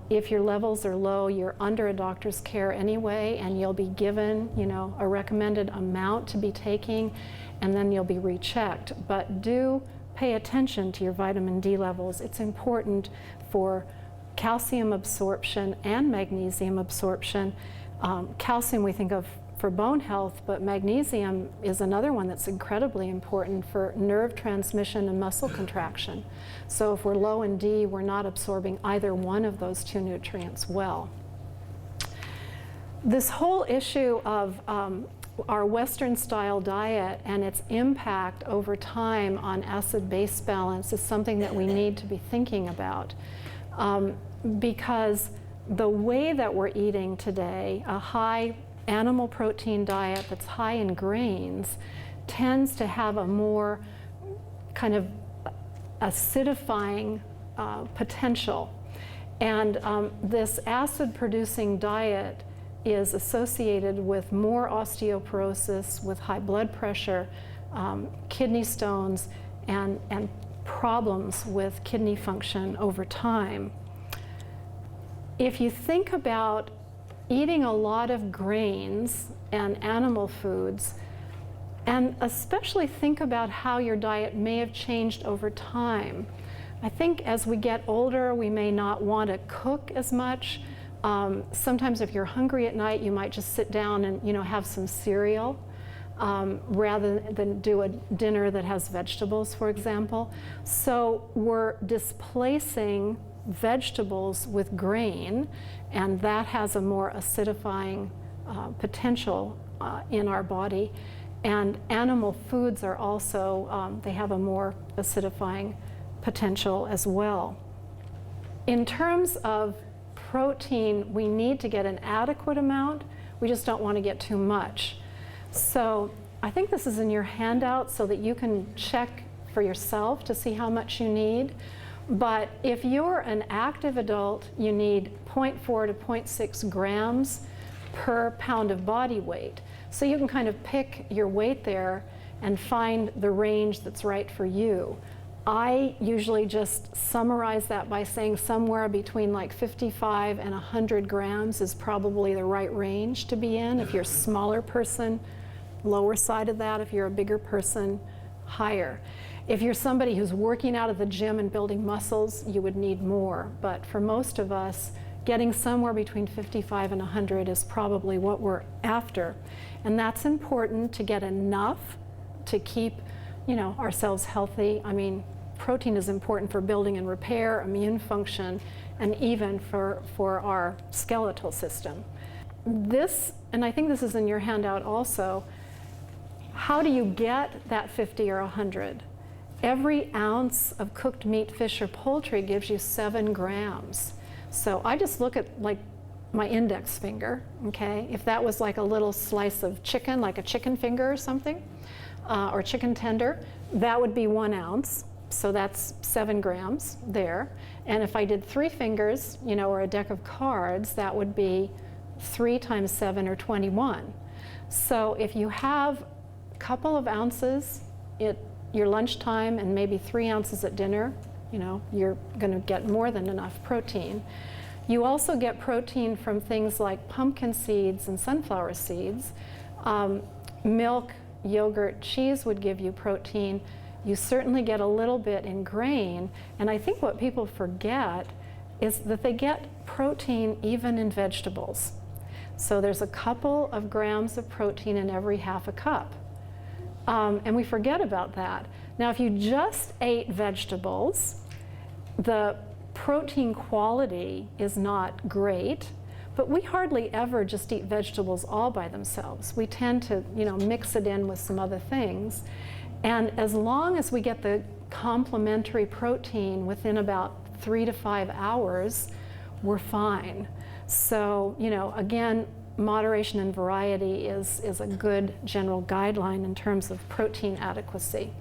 If your levels are low, you're under a doctor's care anyway, and you'll be given, you know, a recommended amount to be taking, and then you'll be rechecked. But do pay attention to your vitamin D levels. It's important for calcium absorption and magnesium absorption. Calcium we think of for bone health, but magnesium is another one that's incredibly important for nerve transmission and muscle contraction. So if we're low in D, we're not absorbing either one of those two nutrients well. This whole issue of our Western style diet and its impact over time on acid-base balance is something that we need to be thinking about. Because the way that we're eating today, a high animal protein diet that's high in grains, tends to have a more kind of acidifying potential. And this acid-producing diet is associated with more osteoporosis, with high blood pressure, kidney stones, and problems with kidney function over time. If you think about eating a lot of grains and animal foods, and especially think about how your diet may have changed over time. I think as we get older, we may not want to cook as much. Sometimes if you're hungry at night, you might just sit down and have some cereal rather than do a dinner that has vegetables, for example. So we're displacing vegetables with grain, and that has a more acidifying potential in our body. And animal foods are also, they have a more acidifying potential as well. In terms of protein, we need to get an adequate amount. We just don't want to get too much. So I think this is in your handout so that you can check for yourself to see how much you need. But if you're an active adult, you need 0.4 to 0.6 grams per pound of body weight. So you can kind of pick your weight there and find the range that's right for you. I usually just summarize that by saying somewhere between like 55 and 100 grams is probably the right range to be in. If you're a smaller person, lower side of that. If you're a bigger person, higher. If you're somebody who's working out at the gym and building muscles, you would need more. But for most of us, getting somewhere between 55 and 100 is probably what we're after. And that's important to get enough to keep, ourselves healthy. I mean, protein is important for building and repair, immune function, and even for our skeletal system. This, and I think this is in your handout also, how do you get that 50 or 100? Every ounce of cooked meat, fish, or poultry gives you 7 grams. So I just look at like my index finger, okay? If that was like a little slice of chicken, like a chicken finger or something, or chicken tender, that would be 1 ounce. So that's 7 grams there. And if I did 3 fingers, or a deck of cards, that would be 3 times 7 or 21. So if you have a couple of ounces at your lunchtime and maybe 3 ounces at dinner, you're going to get more than enough protein. You also get protein from things like pumpkin seeds and sunflower seeds. Milk, yogurt, cheese would give you protein. You certainly get a little bit in grain. And I think what people forget is that they get protein even in vegetables. So there's a couple of grams of protein in every half a cup. And we forget about that. Now, if you just ate vegetables, the protein quality is not great, but we hardly ever just eat vegetables all by themselves. We tend to, mix it in with some other things. And as long as we get the complementary protein within about 3 to 5 hours, we're fine. So, again, moderation and variety is a good general guideline in terms of protein adequacy.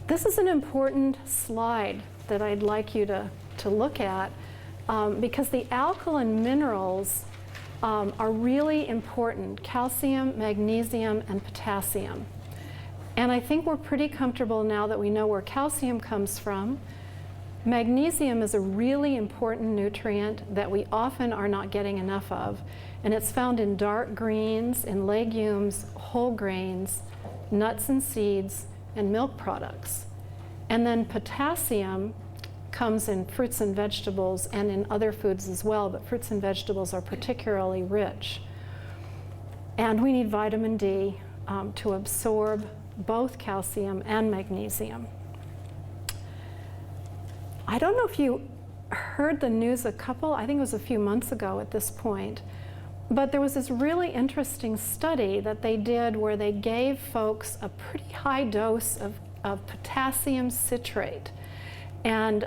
This is an important slide that I'd like you to look at because the alkaline minerals are really important: calcium, magnesium, and potassium. And I think we're pretty comfortable now that we know where calcium comes from. Magnesium is a really important nutrient that we often are not getting enough of, and it's found in dark greens, in legumes, whole grains, nuts and seeds, and milk products. And then potassium comes in fruits and vegetables and in other foods as well, but fruits and vegetables are particularly rich. And we need vitamin D to absorb both calcium and magnesium. I don't know if you heard the news I think it was a few months ago at this point, but there was this really interesting study that they did where they gave folks a pretty high dose of potassium citrate. And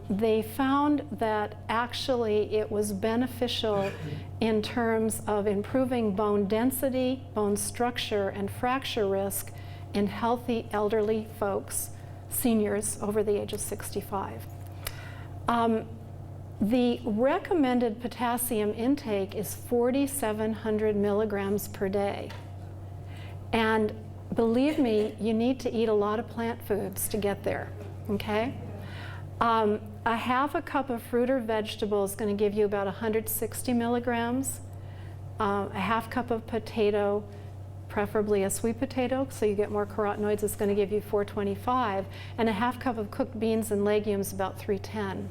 they found that actually it was beneficial in terms of improving bone density, bone structure, and fracture risk in healthy elderly folks, seniors over the age of 65. The recommended potassium intake is 4,700 milligrams per day. And believe me, you need to eat a lot of plant foods to get there, okay? A half a cup of fruit or vegetable is going to give you about 160 milligrams. A half cup of potato, preferably a sweet potato, so you get more carotenoids, is going to give you 425. And a half cup of cooked beans and legumes, about 310.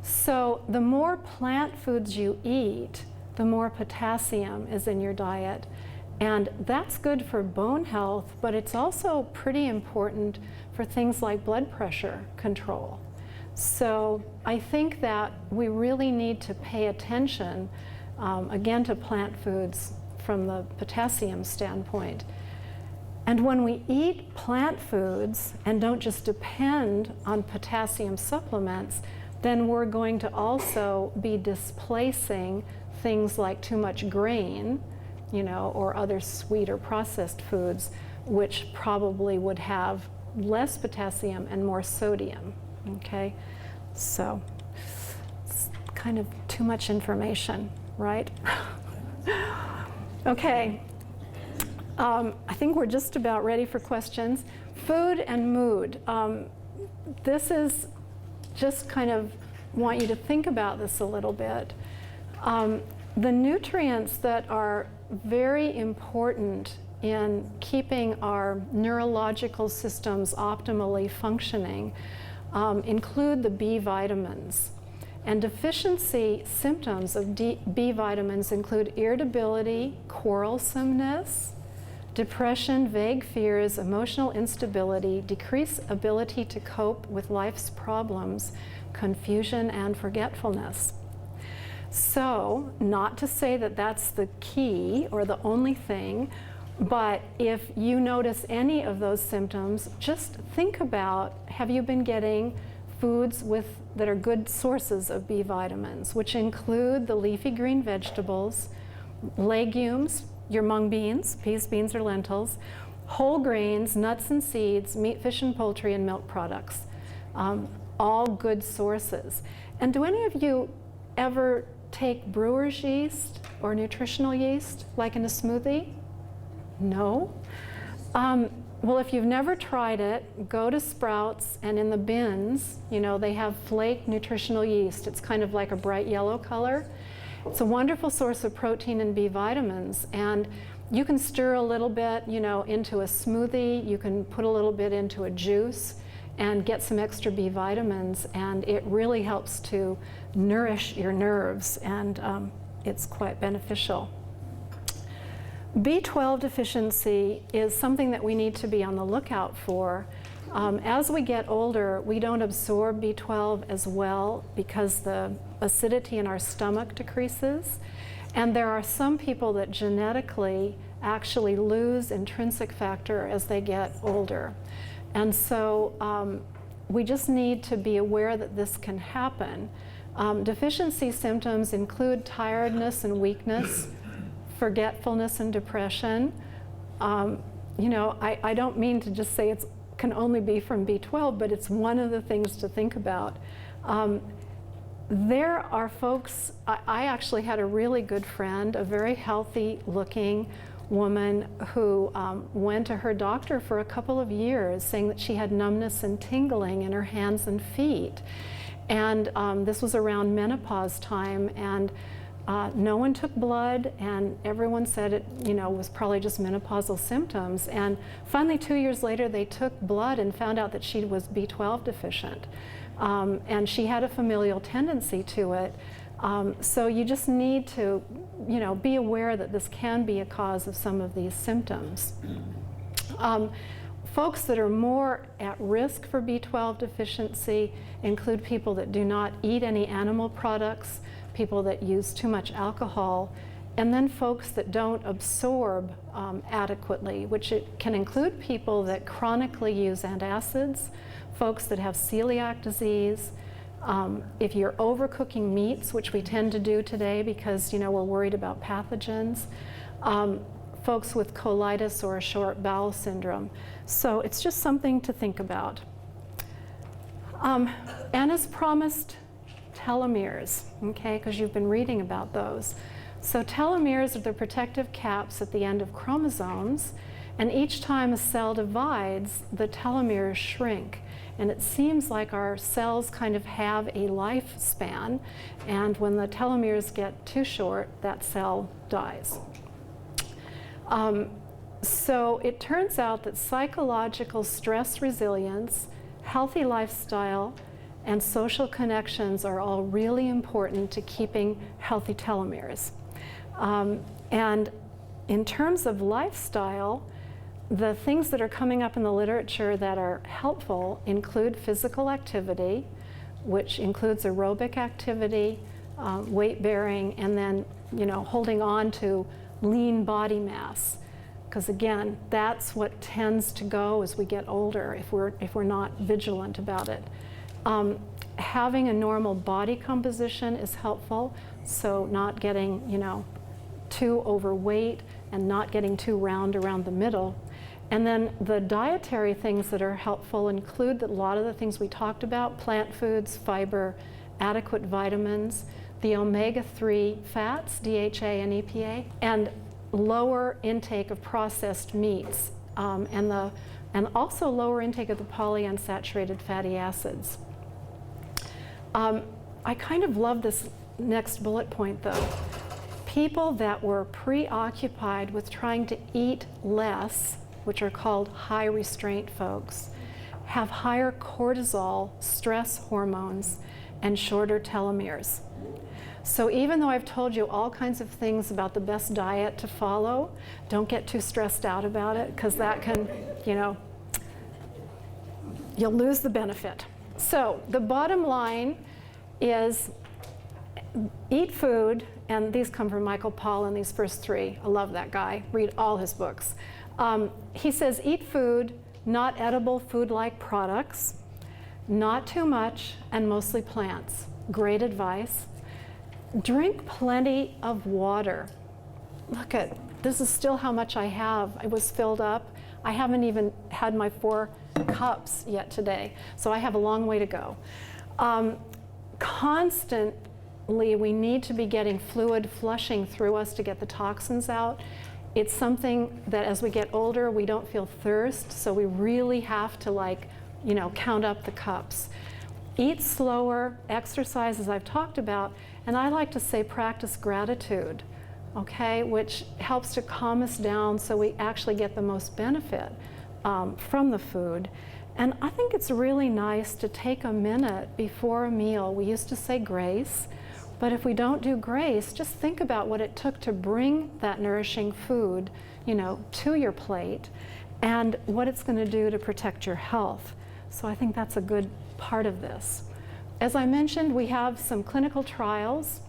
So the more plant foods you eat, the more potassium is in your diet. And that's good for bone health, but it's also pretty important for things like blood pressure control. So I think that we really need to pay attention, again, to plant foods from the potassium standpoint. And when we eat plant foods and don't just depend on potassium supplements, then we're going to also be displacing things like too much grain, you know, or other sweet or processed foods, which probably would have less potassium and more sodium, okay? So it's kind of too much information, right? Okay, I think we're just about ready for questions. Food and mood. This is just kind of want you to think about this a little bit. The nutrients that are very important in keeping our neurological systems optimally functioning include the B vitamins. And deficiency symptoms of B vitamins include irritability, quarrelsomeness, depression, vague fears, emotional instability, decreased ability to cope with life's problems, confusion, and forgetfulness. So, not to say that that's the key or the only thing, but if you notice any of those symptoms, just think about, have you been getting foods that are good sources of B vitamins, which include the leafy green vegetables, legumes, your mung beans, peas, beans, or lentils, whole grains, nuts and seeds, meat, fish, and poultry, and milk products. All good sources. And do any of you ever take brewer's yeast or nutritional yeast, like in a smoothie? No? Well, if you've never tried it, go to Sprouts, and in the bins, you know, they have flake nutritional yeast. It's kind of like a bright yellow color. It's a wonderful source of protein and B vitamins, and you can stir a little bit, you know, into a smoothie. You can put a little bit into a juice and get some extra B vitamins, and it really helps to nourish your nerves, and it's quite beneficial. B12 deficiency is something that we need to be on the lookout for. As we get older, we don't absorb B12 as well because the acidity in our stomach decreases. And there are some people that genetically actually lose intrinsic factor as they get older. And so we just need to be aware that this can happen. Deficiency symptoms include tiredness and weakness, forgetfulness and depression. You know, I don't mean to just say it can only be from B12, but it's one of the things to think about. There are folks, I actually had a really good friend, a very healthy looking woman who went to her doctor for a couple of years saying that she had numbness and tingling in her hands and feet. And this was around menopause time, and no one took blood, and everyone said it, you know, was probably just menopausal symptoms. And finally, 2 years later, they took blood and found out that she was B12 deficient. And she had a familial tendency to it. So you just need to, you know, be aware that this can be a cause of some of these symptoms. Folks that are more at risk for B12 deficiency include people that do not eat any animal products, people that use too much alcohol, and then folks that don't absorb adequately, which it can include people that chronically use antacids, folks that have celiac disease, if you're overcooking meats, which we tend to do today because, you know, we're worried about pathogens, folks with colitis or a short bowel syndrome. So it's just something to think about. And as promised, telomeres, okay, because you've been reading about those. So telomeres are the protective caps at the end of chromosomes, and each time a cell divides, the telomeres shrink. And it seems like our cells kind of have a lifespan, and when the telomeres get too short, that cell dies. So it turns out that psychological stress resilience, healthy lifestyle, and social connections are all really important to keeping healthy telomeres. And in terms of lifestyle, the things that are coming up in the literature that are helpful include physical activity, which includes aerobic activity, weight bearing, and then, you know, holding on to lean body mass. Because again, that's what tends to go as we get older if we're not vigilant about it. Having a normal body composition is helpful, so not getting, you know, too overweight and not getting too round around the middle. And then the dietary things that are helpful include a lot of the things we talked about: plant foods, fiber, adequate vitamins, the omega-3 fats, DHA and EPA, and lower intake of processed meats, and also lower intake of the polyunsaturated fatty acids. I kind of love this next bullet point though. People that were preoccupied with trying to eat less, which are called high restraint folks, have higher cortisol, stress hormones, and shorter telomeres. So even though I've told you all kinds of things about the best diet to follow, don't get too stressed out about it, because that can, you know, you'll lose the benefit. So the bottom line is eat food, and these come from Michael Pollan, these first three. I love that guy. Read all his books. He says eat food, not edible food-like products, not too much, and mostly plants. Great advice. Drink plenty of water. Look at, this is still how much I have. I was filled up. I haven't even had my 4 cups yet today, so I have a long way to go. Constantly, we need to be getting fluid flushing through us to get the toxins out. It's something that as we get older, we don't feel thirst, so we really have to, like, you know, count up the cups. Eat slower, exercise as I've talked about, and I like to say practice gratitude, okay, which helps to calm us down so we actually get the most benefit from the food. And I think it's really nice to take a minute before a meal. We used to say grace, but if we don't do grace, just think about what it took to bring that nourishing food, you know, to your plate, and what it's going to do to protect your health. So I think that's a good part of this. As I mentioned, we have some clinical trials,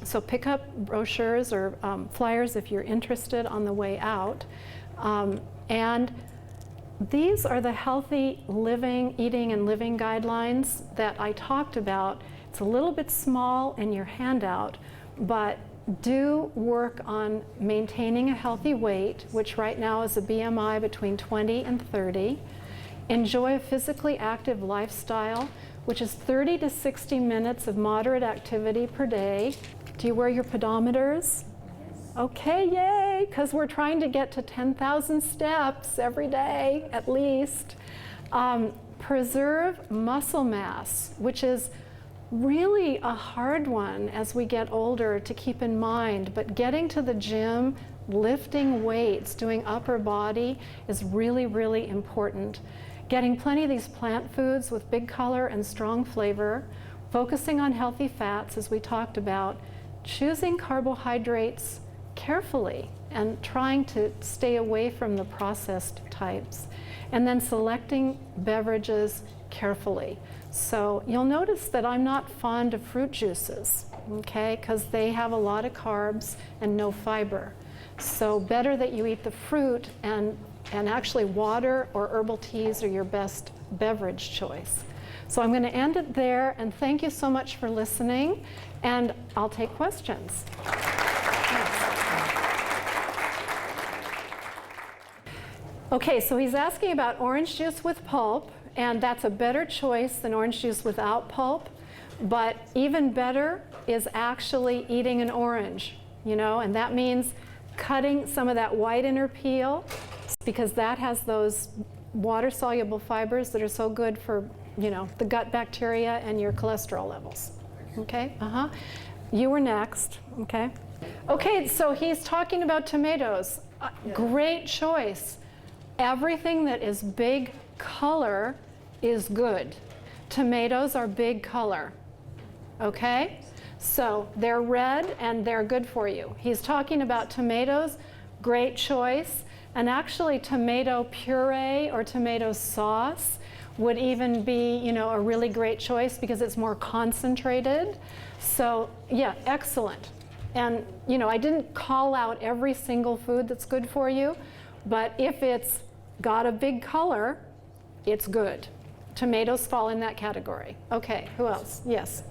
so pick up brochures or flyers if you're interested on the way out. And these are the healthy living, eating and living guidelines that I talked about. It's a little bit small in your handout, but do work on maintaining a healthy weight, which right now is a BMI between 20 and 30. Enjoy a physically active lifestyle, which is 30 to 60 minutes of moderate activity per day. Do you wear your pedometers? Okay, yay, because we're trying to get to 10,000 steps every day, at least. Preserve muscle mass, which is really a hard one as we get older to keep in mind, but getting to the gym, lifting weights, doing upper body is really, really important. Getting plenty of these plant foods with big color and strong flavor, focusing on healthy fats as we talked about, choosing carbohydrates carefully and trying to stay away from the processed types, and then selecting beverages carefully. So you'll notice that I'm not fond of fruit juices, okay, because they have a lot of carbs and no fiber. So better that you eat the fruit, and actually water or herbal teas are your best beverage choice. So I'm going to end it there, and thank you so much for listening, and I'll take questions. Okay, so he's asking about orange juice with pulp, and that's a better choice than orange juice without pulp. But even better is actually eating an orange, you know, and that means cutting some of that white inner peel, because that has those water-soluble fibers that are so good for, you know, the gut bacteria and your cholesterol levels. Okay? You were next. Okay? Okay, so he's talking about tomatoes. Great choice. Everything that is big color is good. Tomatoes are big color. Okay? So they're red and they're good for you. He's talking about tomatoes. Great choice. And actually, tomato puree or tomato sauce would even be, you know, a really great choice because it's more concentrated. So, yeah, excellent. And, you know, I didn't call out every single food that's good for you, but if it's got a big color, it's good. Tomatoes fall in that category. Okay, who else? Yes.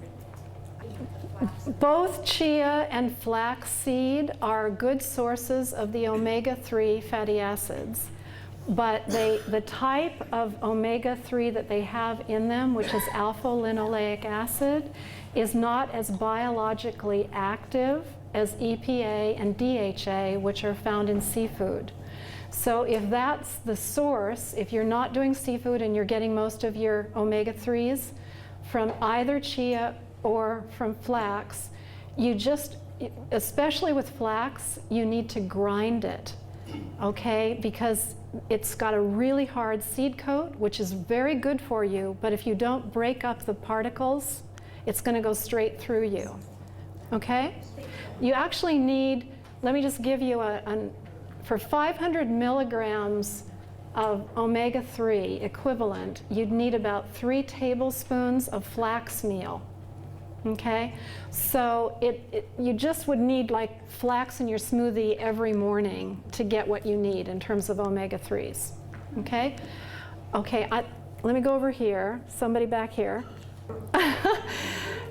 Both chia and flaxseed are good sources of the omega-3 fatty acids, but the type of omega-3 that they have in them, which is alpha-linoleic acid, is not as biologically active as EPA and DHA, which are found in seafood. So if that's the source, if you're not doing seafood and you're getting most of your omega-3s from either chia or from flax, you just, especially with flax, you need to grind it, okay? Because it's got a really hard seed coat, which is very good for you, but if you don't break up the particles, it's gonna go straight through you, okay? You actually need, let me just give you for 500 milligrams of omega-3 equivalent, you'd need about 3 tablespoons of flax meal. Okay, so you just would need like flax in your smoothie every morning to get what you need in terms of omega-3s. Okay, okay. Let me go over here. Somebody back here.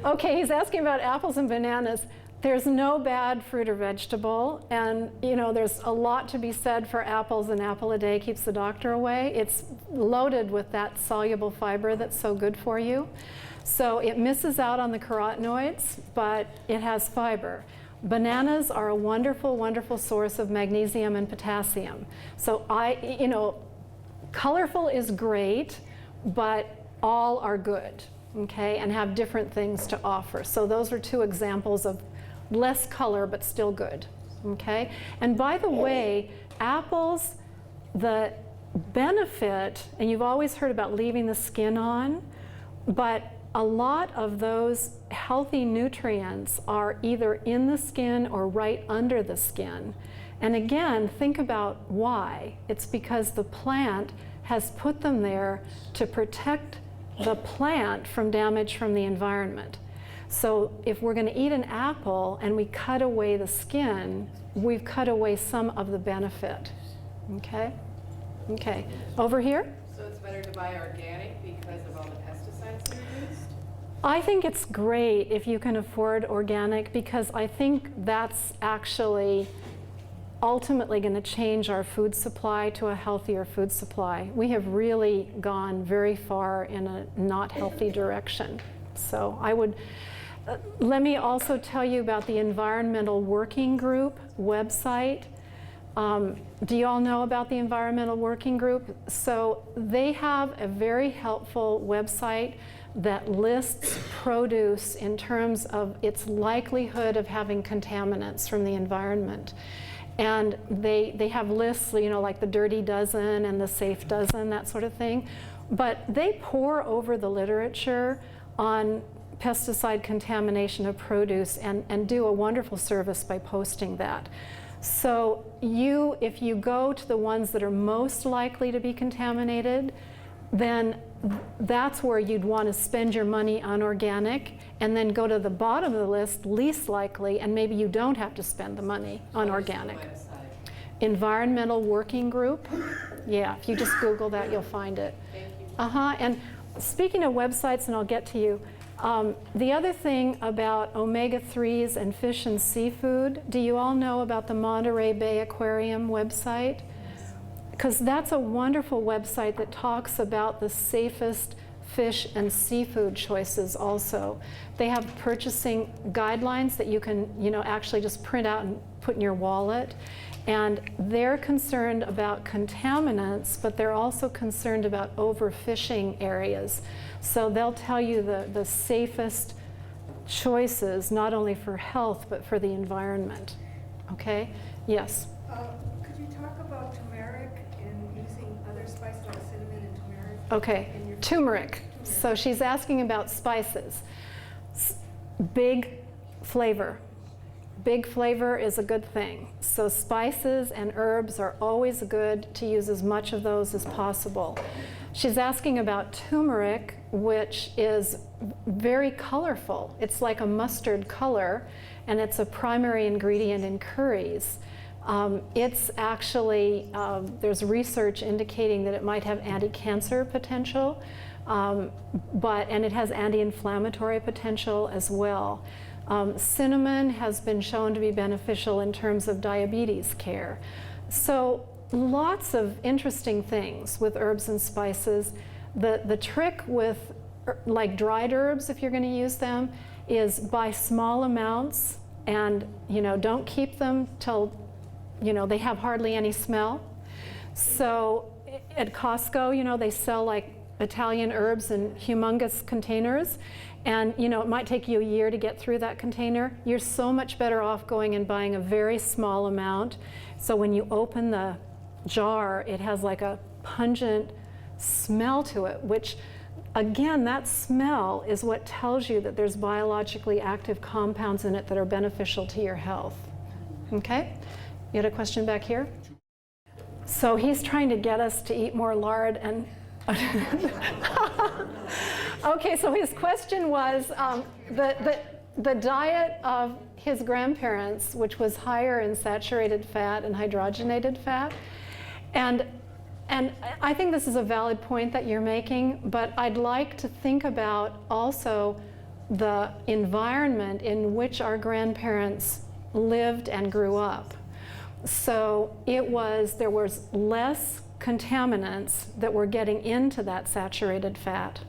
Okay, he's asking about apples and bananas. There's no bad fruit or vegetable, and you know there's a lot to be said for apples. An apple a day keeps the doctor away. It's loaded with that soluble fiber that's so good for you. So it misses out on the carotenoids, but it has fiber. Bananas are a wonderful, wonderful source of magnesium and potassium. So you know, colorful is great, but all are good, okay, and have different things to offer. So those are 2 examples of less color, but still good, okay? And by the way, apples, the benefit, and you've always heard about leaving the skin on, but a lot of those healthy nutrients are either in the skin or right under the skin. And again, think about why. It's because the plant has put them there to protect the plant from damage from the environment. So if we're going to eat an apple and we cut away the skin, we've cut away some of the benefit. Okay? Okay. Over here? So it's better to buy organic because of all the pesticides that are used? I think it's great if you can afford organic, because I think that's actually ultimately going to change our food supply to a healthier food supply. We have really gone very far in a not healthy direction. So I would, let me also tell you about the Environmental Working Group website. Do you all know about the Environmental Working Group? So they have a very helpful website that lists produce in terms of its likelihood of having contaminants from the environment. And they have lists, you know, like the Dirty Dozen and the Safe Dozen, that sort of thing. But they pore over the literature on pesticide contamination of produce and do a wonderful service by posting that. So if you go to the ones that are most likely to be contaminated, then that's where you'd want to spend your money on organic, and then go to the bottom of the list, least likely, and maybe you don't have to spend the money on organic. Environmental Working Group. Yeah, if you just Google that, you'll find it. Thank you. And speaking of websites, and I'll get to you, the other thing about omega-3s and fish and seafood, do you all know about the Monterey Bay Aquarium website? Because that's a wonderful website that talks about the safest fish and seafood choices also. They have purchasing guidelines that you can, actually just print out and put in your wallet. And they're concerned about contaminants, but they're also concerned about overfishing areas. So they'll tell you the safest choices, not only for health, but for the environment. Okay? Yes? Could you talk about turmeric and using other spices like cinnamon and turmeric? Okay, turmeric. So she's asking about spices. Big flavor. Big flavor is a good thing. So spices and herbs are always good to use as much of those as possible. She's asking about turmeric, which is very colorful. It's like a mustard color, and it's a primary ingredient in curries. It's actually, there's research indicating that it might have anti-cancer potential, and it has anti-inflammatory potential as well. Cinnamon has been shown to be beneficial in terms of diabetes care. So lots of interesting things with herbs and spices. The trick with like dried herbs, if you're going to use them, is buy small amounts and don't keep them till they have hardly any smell. So at Costco, they sell like Italian herbs in humongous containers, and it might take you a year to get through that container. You're so much better off going and buying a very small amount. So when you open the jar, it has like a pungent smell to it, which again, that smell is what tells you that there's biologically active compounds in it that are beneficial to your health. Okay? You had a question back here? So he's trying to get us to eat more lard and okay, so his question was the diet of his grandparents, which was higher in saturated fat and hydrogenated fat. And I think this is a valid point that you're making, but I'd like to think about also the environment in which our grandparents lived and grew up. So there was less contaminants that were getting into that saturated fat,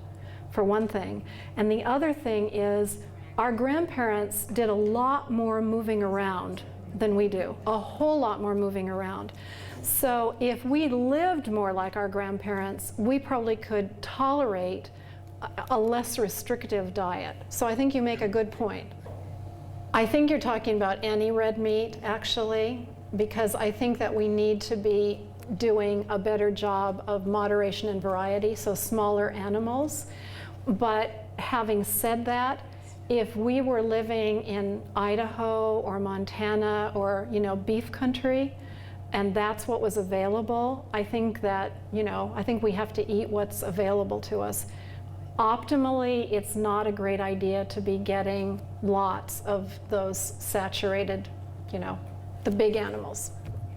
for one thing. And the other thing is our grandparents did a lot more moving around than we do, a whole lot more moving around. So if we lived more like our grandparents, we probably could tolerate a less restrictive diet. So I think you make a good point. I think you're talking about any red meat, actually, because I think that we need to be doing a better job of moderation and variety, so smaller animals. But having said that, if we were living in Idaho or Montana or beef country, and that's what was available, I think that I think we have to eat what's available to us. Optimally, it's not a great idea to be getting lots of those saturated, the big animals,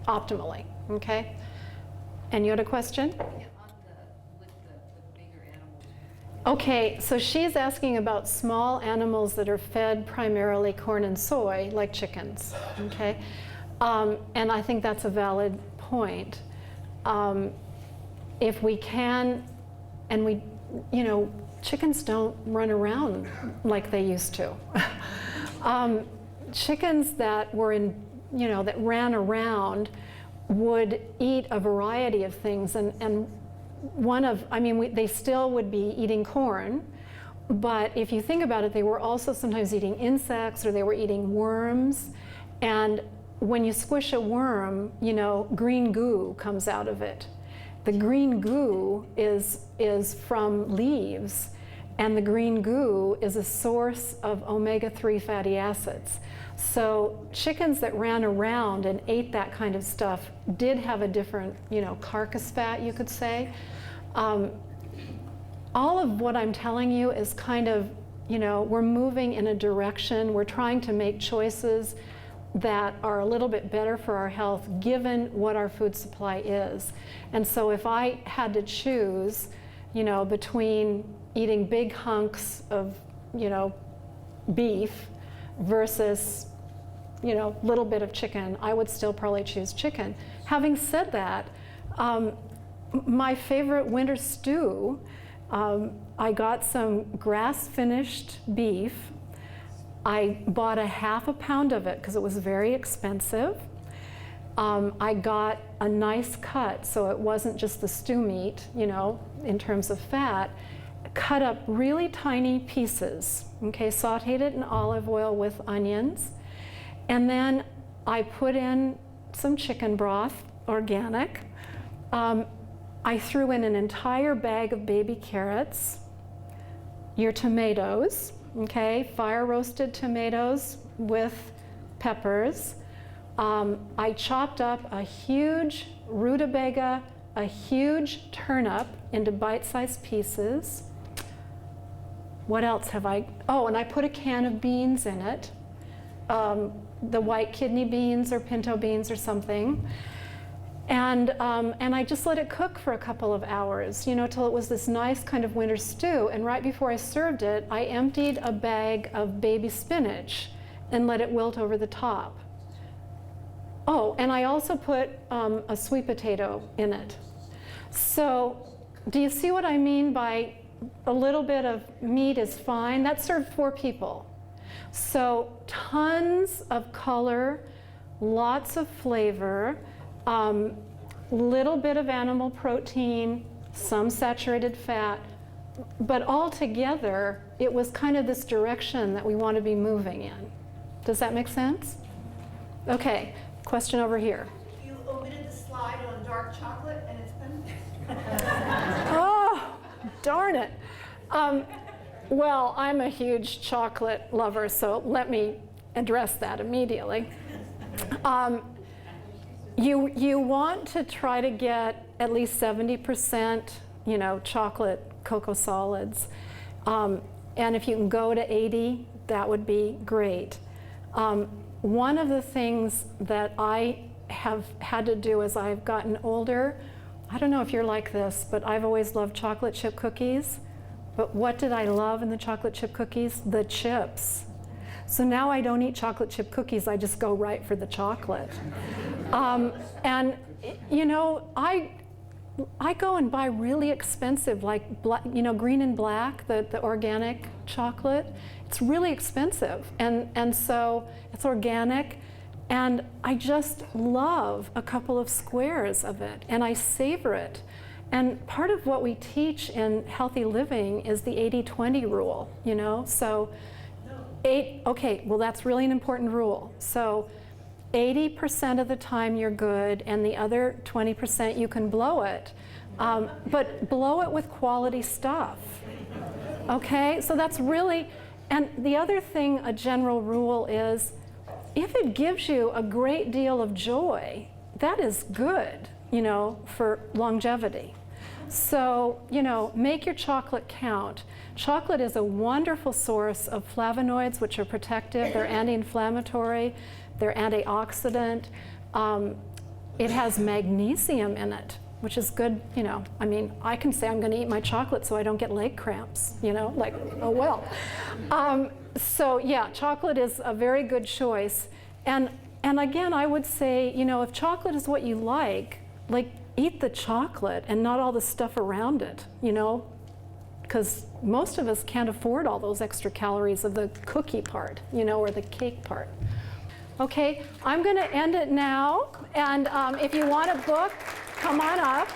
optimally. Okay. And you had a question? Yeah, with the bigger animals. Okay, so she's asking about small animals that are fed primarily corn and soy, like chickens, okay? And I think that's a valid point. If we can, and we, chickens don't run around like they used to. Chickens that were that ran around would eat a variety of things, and they still would be eating corn, but if you think about it, they were also sometimes eating insects or they were eating worms. And when you squish a worm, green goo comes out of it. The green goo is from leaves, and the green goo is a source of omega-3 fatty acids. So chickens that ran around and ate that kind of stuff did have a different, carcass fat, you could say. All of what I'm telling you is kind of, we're moving in a direction, we're trying to make choices that are a little bit better for our health given what our food supply is. And so if I had to choose, between eating big hunks of, beef versus, little bit of chicken, I would still probably choose chicken. Having said that, my favorite winter stew I got some grass-finished beef. I bought a half a pound of it because it was very expensive. I got a nice cut, so it wasn't just the stew meat, you know, in terms of fat. Cut up really tiny pieces, okay, sauteed it in olive oil with onions. And then I put in some chicken broth, organic. I threw in an entire bag of baby carrots, your tomatoes, okay, fire roasted tomatoes with peppers. I chopped up a huge rutabaga, a huge turnip into bite-sized pieces. What else have I? Oh, and I put a can of beans in it, the white kidney beans or pinto beans or something. And I just let it cook for a couple of hours, you know, till it was this nice kind of winter stew. And right before I served it, I emptied a bag of baby spinach and let it wilt over the top. Oh, and I also put a sweet potato in it. So do you see what I mean by a little bit of meat is fine? That served 4 people. So tons of color, lots of flavor, little bit of animal protein, some saturated fat, but all together, it was kind of this direction that we want to be moving in. Does that make sense? Okay, question over here. You omitted the slide on dark chocolate, and it's been... Oh, darn it. Well, I'm a huge chocolate lover, so let me address that immediately. You want to try to get at least 70%, you know, chocolate cocoa solids. And if you can go to 80, that would be great. One of the things that I have had to do as I've gotten older, I don't know if you're like this, but I've always loved chocolate chip cookies. But what did I love in the chocolate chip cookies? The chips. So now I don't eat chocolate chip cookies, I just go right for the chocolate. And you know, I go and buy really expensive, like, you know, green and black, the organic chocolate. It's really expensive, and so it's organic, and I just love a couple of squares of it, and I savor it. And part of what we teach in healthy living is the 80-20 rule, you know? So okay, well that's really an important rule. So 80% of the time you're good, and the other 20% you can blow it. But blow it with quality stuff, okay? So that's really, and the other thing, a general rule is, if it gives you a great deal of joy, that is good, you know, for longevity. So, you know, make your chocolate count. Chocolate is a wonderful source of flavonoids, which are protective. They're anti-inflammatory. They're antioxidant. It has magnesium in it, which is good, you know. I mean, I can say I'm going to eat my chocolate so I don't get leg cramps, you know, like, oh well. So yeah, chocolate is a very good choice. And again, I would say, you know, if chocolate is what you like, eat the chocolate and not all the stuff around it, you know, because most of us can't afford all those extra calories of the cookie part, you know, or the cake part. Okay, I'm going to end it now, and if you want a book, come on up.